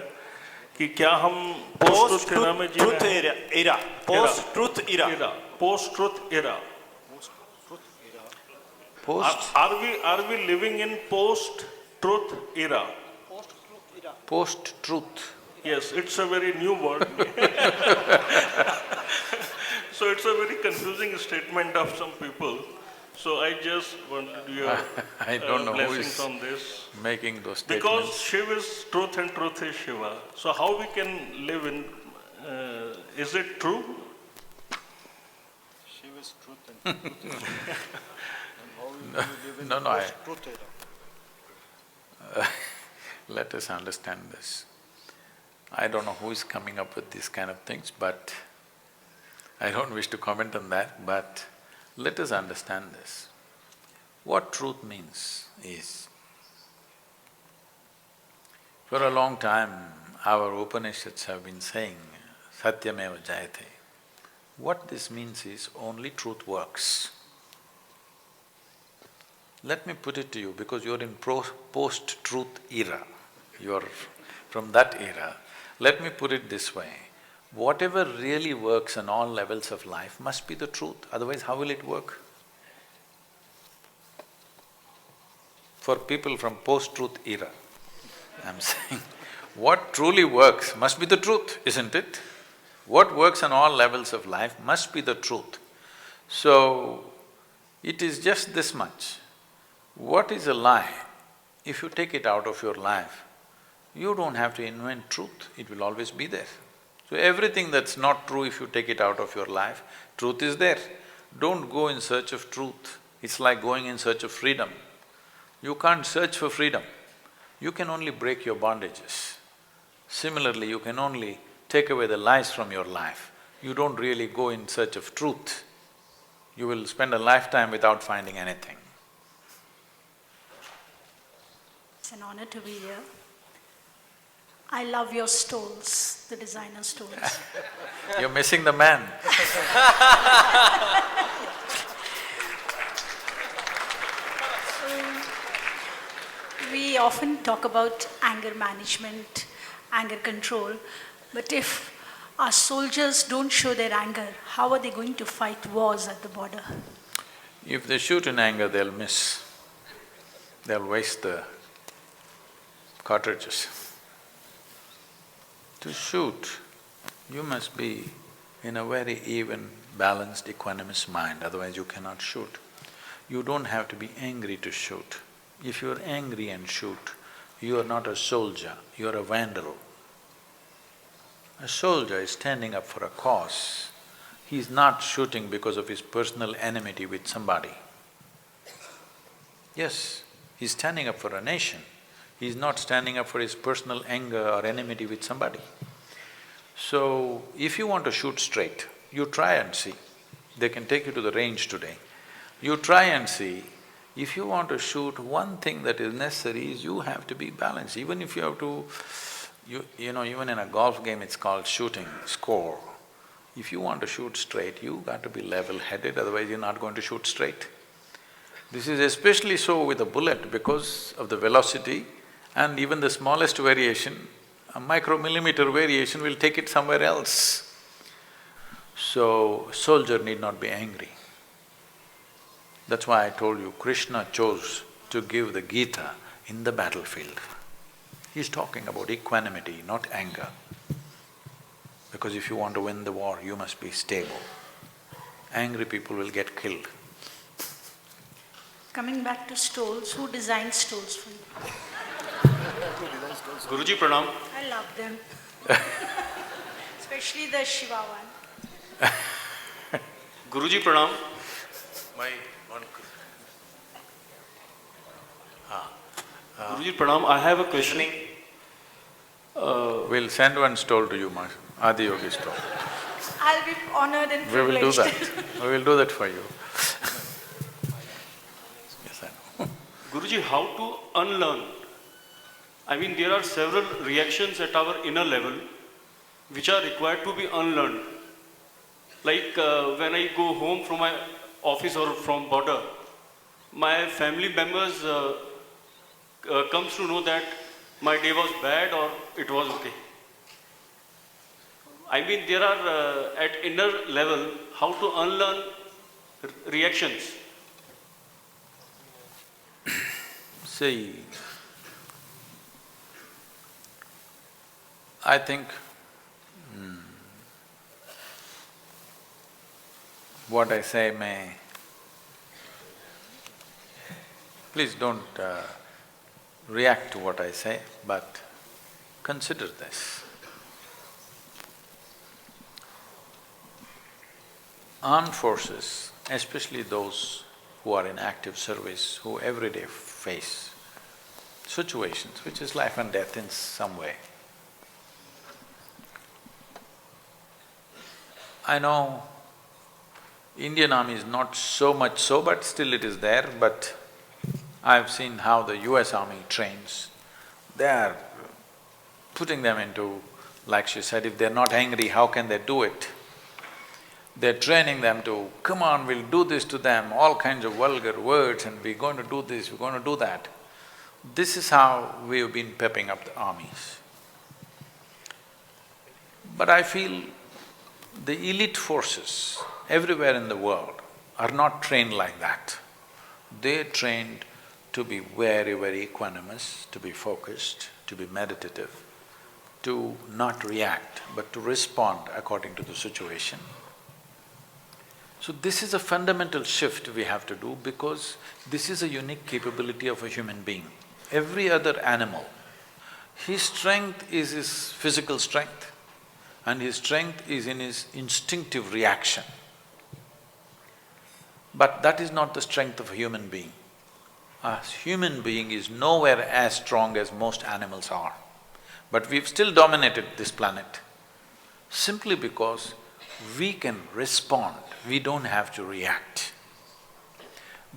कि क्या हम पोस्ट ट्रुथ एरा में जी रहे हैं? Post truth era, post truth era. Are we living in post truth era? Post truth. Yes, it's a very new word. So it's a very confusing statement of some people. So I just wanted your I don't know who blessings is on this. making those statements. Because Shiva is truth and truth is Shiva. So how we can live in… is it true? Shiva is truth and truth is Shiva. No, let us understand this. I don't know who is coming up with these kind of things, but I don't wish to comment on that, but let us understand this. What truth means is, For a long time, our Upanishads have been saying, Satyameva Jayate. What this means is only truth works. Let me put it to you, because you're in post-truth era, you're from that era. Let me put it this way, whatever really works on all levels of life must be the truth, otherwise how will it work? For people from post-truth era, I'm saying, what truly works must be the truth, isn't it? What works on all levels of life must be the truth. So, it is just this much. What is a lie? If you take it out of your life, you don't have to invent truth, it will always be there. So everything that's not true, if you take it out of your life, truth is there. Don't go in search of truth, it's like going in search of freedom. You can't search for freedom, you can only break your bondages. Similarly, you can only take away the lies from your life. You don't really go in search of truth. You will spend a lifetime without finding anything. It's an honor to be here. I love your stoles, the designer stoles. You're missing the man. We often talk about anger management, anger control, but if our soldiers don't show their anger, how are they going to fight wars at the border? If they shoot in anger, they'll miss. They'll waste the cartridges. To shoot, you must be in a very even, balanced, equanimous mind, otherwise you cannot shoot. You don't have to be angry to shoot. If you're angry and shoot, you are not a soldier, you're a vandal. A soldier is standing up for a cause. He's not shooting because of his personal enmity with somebody. Yes, he's standing up for a nation. He's not standing up for his personal anger or enmity with somebody. So, if you want to shoot straight, you try and see. They can take you to the range today. You try and see. If you want to shoot, one thing that is necessary is you have to be balanced. Even if you have to… You know, even in a golf game it's called shooting, score. If you want to shoot straight, you got to be level-headed, otherwise you're not going to shoot straight. This is especially so with a bullet because of the velocity, and even the smallest variation, a micromillimeter variation will take it somewhere else. So, soldier need not be angry. That's why I told you, Krishna chose to give the Gita in the battlefield. He's talking about equanimity, not anger. Because if you want to win the war, you must be stable. Angry people will get killed. Coming back to stoles, who designed stoles for you? Guruji Pranam. I love them. Especially the Shiva one. Guruji Pranam. My one… Guruji Pranam, I have a question. We'll send one stole to you, Adi Yogi stole. I'll be honored and We will do privileged. that, we will do that for you. Yes, I know. Guruji, how to unlearn? I mean, there are several reactions at our inner level which are required to be unlearned. Like when I go home from my office or from border, my family members comes to know that my day was bad or it was okay. I mean, there are at inner level how to unlearn reactions. See, I think what I say may… Please don't react to what I say, but consider this. Armed forces, especially those who are in active service, who every day face situations which is life and death in some way. I know Indian Army is not so much so, but still it is there, but I've seen how the US Army trains. They are putting them into, like she said, if they're not angry, how can they do it? They're training them to, come on, we'll do this to them, all kinds of vulgar words, and we're going to do this, we're going to do that. This is how we've been pepping up the armies. But I feel the elite forces everywhere in the world are not trained like that. They're trained to be very, very equanimous, to be focused, to be meditative, to not react, but to respond according to the situation. So this is a fundamental shift we have to do because this is a unique capability of a human being. Every other animal, his strength is his physical strength and his strength is in his instinctive reaction. But that is not the strength of a human being. A human being is nowhere as strong as most animals are. But we've still dominated this planet simply because we can respond, we don't have to react.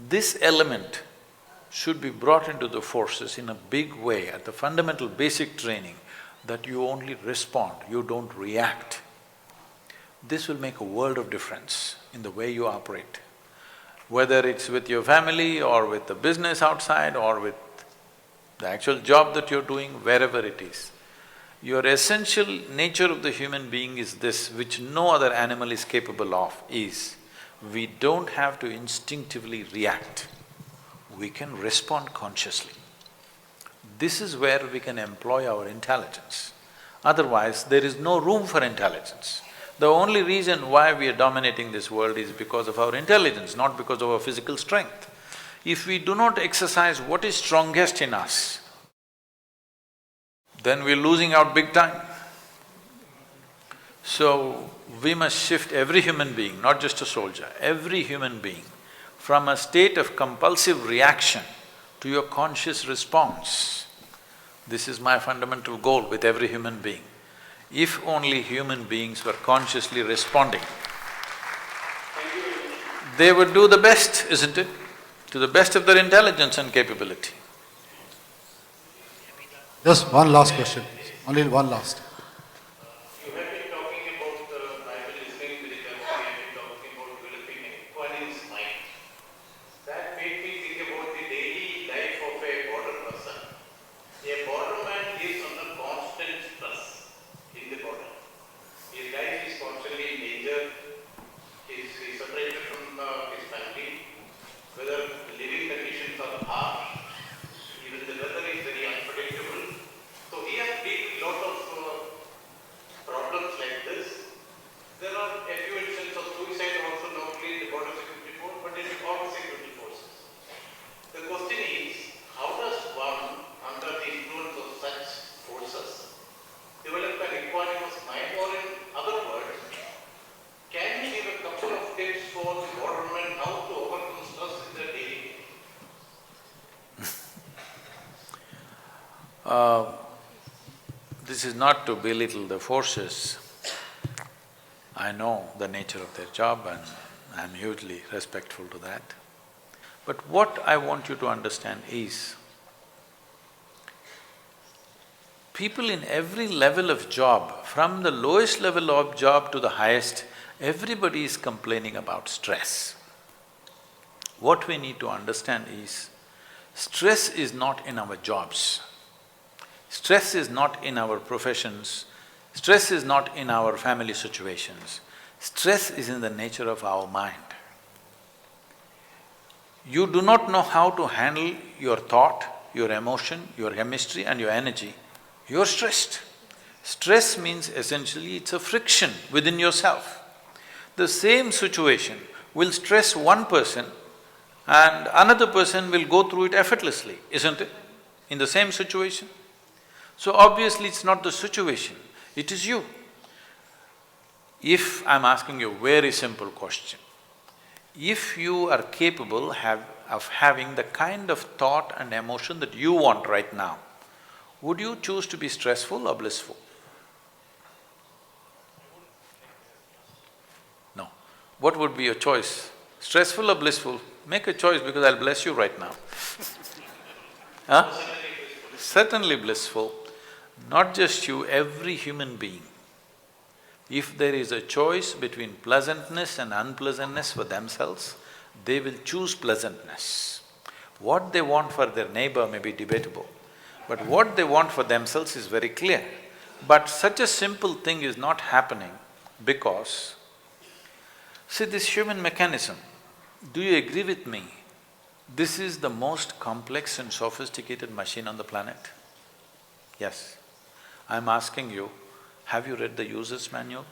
This element should be brought into the forces in a big way at the fundamental basic training that you only respond, you don't react. This will make a world of difference in the way you operate. Whether it's with your family or with the business outside or with the actual job that you're doing, wherever it is. Your essential nature of the human being is this, which no other animal is capable of, is we don't have to instinctively react, we can respond consciously. This is where we can employ our intelligence. Otherwise, there is no room for intelligence. The only reason why we are dominating this world is because of our intelligence, not because of our physical strength. If we do not exercise what is strongest in us, then we're losing out big time. So, we must shift every human being, not just a soldier, every human being from a state of compulsive reaction to your conscious response. This is my fundamental goal with every human being. If only human beings were consciously responding, they would do the best, isn't it? To the best of their intelligence and capability. Just one last question, only one last. You have been talking about Bible listening with the country, you have been talking about developing an equanimous mind. That made me think about the daily life of a border person. A borderman lives under constant stress in the border. His life is constantly in danger, he is separated from his family, whether living conditions are harsh, even the weather is very unpredictable. So he has big lot of problems like this. There are a few instances of suicide also not only in the border security force but in all security forces. The question is, how does one, under the influence of such forces, develop an equanimous mind, or in other words, can you give a couple of tips for the borderman how to overcome stress in their daily life? This is not to belittle the forces. I know the nature of their job and I'm hugely respectful to that. But what I want you to understand is, people in every level of job, from the lowest level of job to the highest, everybody is complaining about stress. What we need to understand is, stress is not in our jobs. Stress is not in our professions, stress is not in our family situations, stress is in the nature of our mind. You do not know how to handle your thought, your emotion, your chemistry and your energy, you're stressed. Stress means essentially it's a friction within yourself. The same situation will stress one person and another person will go through it effortlessly, isn't it? In the same situation. So obviously it's not the situation, it is you. If I'm asking you a very simple question, if you are capable of having the kind of thought and emotion that you want right now, would you choose to be stressful or blissful? No. What would be your choice? Stressful or blissful? Make a choice because I'll bless you right now. Huh? Certainly blissful. Not just you, every human being, if there is a choice between pleasantness and unpleasantness for themselves, they will choose pleasantness. What they want for their neighbor may be debatable, but what they want for themselves is very clear. But such a simple thing is not happening because, see, this human mechanism, do you agree with me? This is the most complex and sophisticated machine on the planet. Yes. I'm asking you, have you read the user's manual?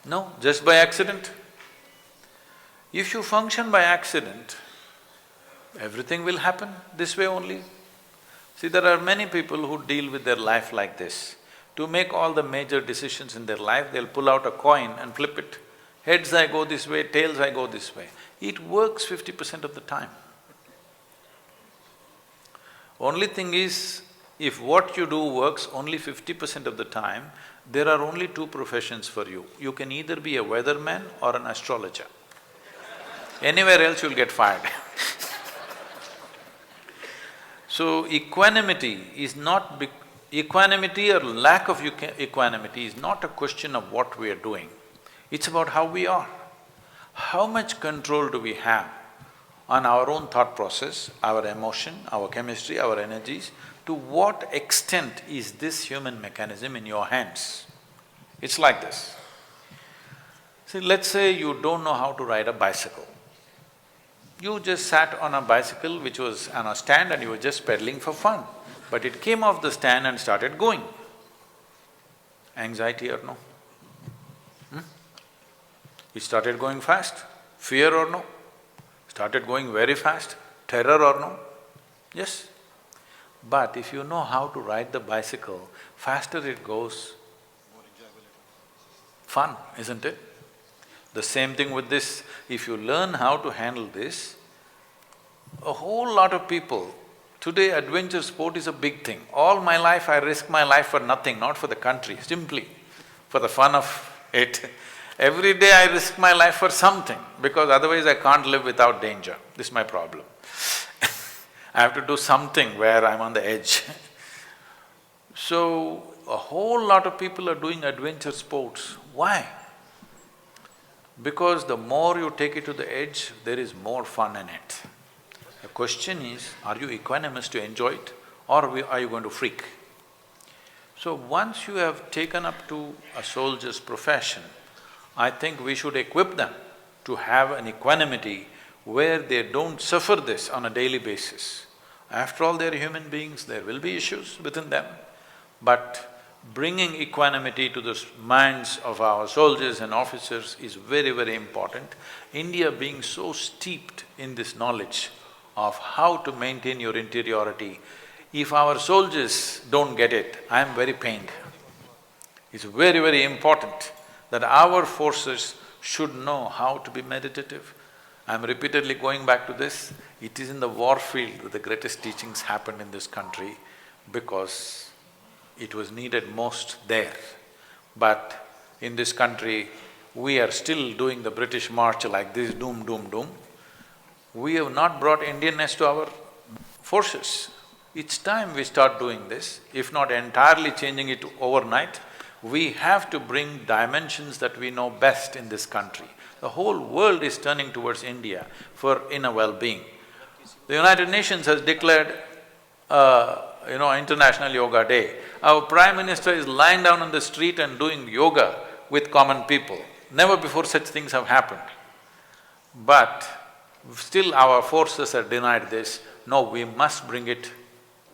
No, just by accident. If you function by accident, everything will happen this way only. See, there are many people who deal with their life like this. To make all the major decisions in their life, they'll pull out a coin and flip it. Heads I go this way, tails I go this way. It works 50% of the time. Only thing is, if what you do works only 50% of the time, there are only two professions for you. You can either be a weatherman or an astrologer. Anywhere else you'll get fired. So equanimity is not… equanimity or lack of equanimity is not a question of what we are doing, it's about how we are. How much control do we have on our own thought process, our emotion, our chemistry, our energies? To what extent is this human mechanism in your hands? It's like this. See, let's say you don't know how to ride a bicycle. You just sat on a bicycle which was on a stand and you were just pedaling for fun, but it came off the stand and started going. Anxiety or no? It started going fast. Fear or no? Started going very fast. Terror or no? Yes. But if you know how to ride the bicycle, faster it goes, fun, isn't it? The same thing with this, if you learn how to handle this, a whole lot of people… Today adventure sport is a big thing. All my life I risk my life for nothing, not for the country, simply for the fun of it. Every day I risk my life for something, because otherwise I can't live without danger. This is my problem. I have to do something where I'm on the edge. So, a whole lot of people are doing adventure sports. Why? Because the more you take it to the edge, there is more fun in it. The question is, are you equanimous to enjoy it, or are you going to freak? So once you have taken up to a soldier's profession, I think we should equip them to have an equanimity where they don't suffer this on a daily basis. After all, they're human beings, there will be issues within them, but bringing equanimity to the minds of our soldiers and officers is very, very important. India being so steeped in this knowledge of how to maintain your interiority, if our soldiers don't get it, I am very pained. It's very, very important that our forces should know how to be meditative. I'm repeatedly going back to this. It is in the war field that the greatest teachings happened in this country, because it was needed most there. But in this country, we are still doing the British march like this, doom, doom, doom. We have not brought Indianness to our forces. It's time we start doing this, if not entirely changing it overnight. We have to bring dimensions that we know best in this country. The whole world is turning towards India for inner well-being. The United Nations has declared International Yoga Day. Our Prime Minister is lying down on the street and doing yoga with common people. Never before such things have happened. But still our forces are denied this. No, we must bring it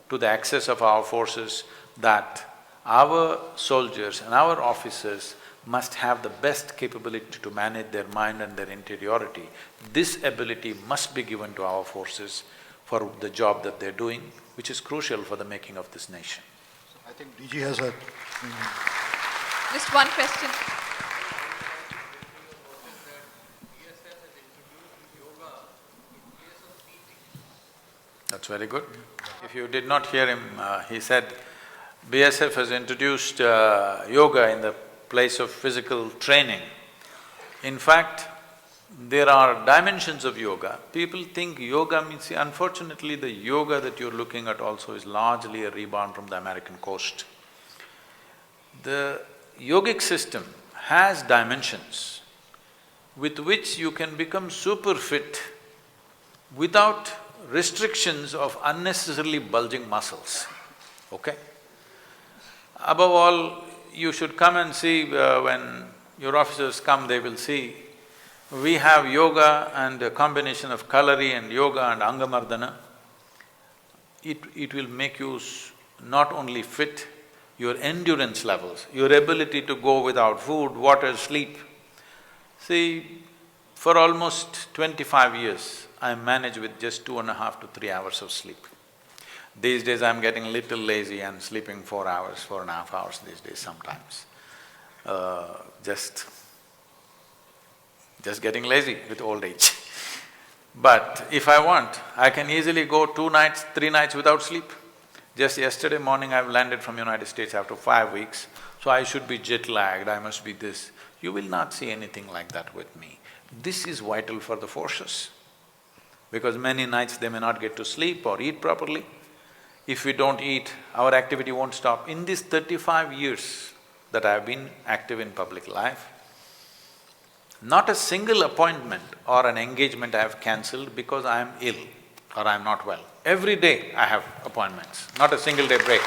to the access of our forces that our soldiers and our officers must have the best capability to manage their mind and their interiority. This ability must be given to our forces for the job that they're doing, which is crucial for the making of this nation. I think DG has a… Just one question. That's very good. If you did not hear him, he said, BSF has introduced yoga in the place of physical training. In fact, there are dimensions of yoga. People think yoga means… See, unfortunately, the yoga that you're looking at also is largely a rebound from the American coast. The yogic system has dimensions with which you can become super fit without restrictions of unnecessarily bulging muscles, okay? Above all, you should come and see, when your officers come, they will see, we have yoga and a combination of kavery and yoga and angamardana. It will make you not only fit, your endurance levels, your ability to go without food, water, sleep. See, for almost 25 years, I manage with just 2.5 to 3 hours of sleep. These days I'm getting a little lazy and sleeping 4 hours, 4.5 hours these days sometimes. Just getting lazy with old age. But if I want, I can easily go 2 nights, 3 nights without sleep. Just yesterday morning I've landed from United States after 5 weeks, so I should be jet-lagged, I must be this. You will not see anything like that with me. This is vital for the forces, because many nights they may not get to sleep or eat properly. If we don't eat, our activity won't stop. In these 35 years that I've been active in public life, not a single appointment or an engagement I have cancelled because I am ill or I am not well. Every day I have appointments, not a single day break.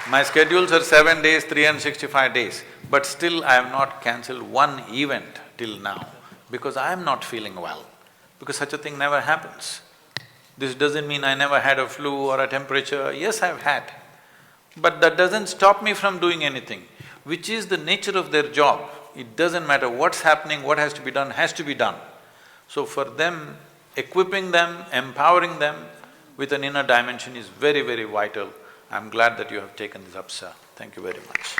My schedules are 7 days, 365 days, but still I have not cancelled one event till now because I am not feeling well, because such a thing never happens. This doesn't mean I never had a flu or a temperature. Yes, I've had, but that doesn't stop me from doing anything, which is the nature of their job. It doesn't matter what's happening, what has to be done. So for them, equipping them, empowering them with an inner dimension is very, very vital. I'm glad that you have taken this up, sir. Thank you very much.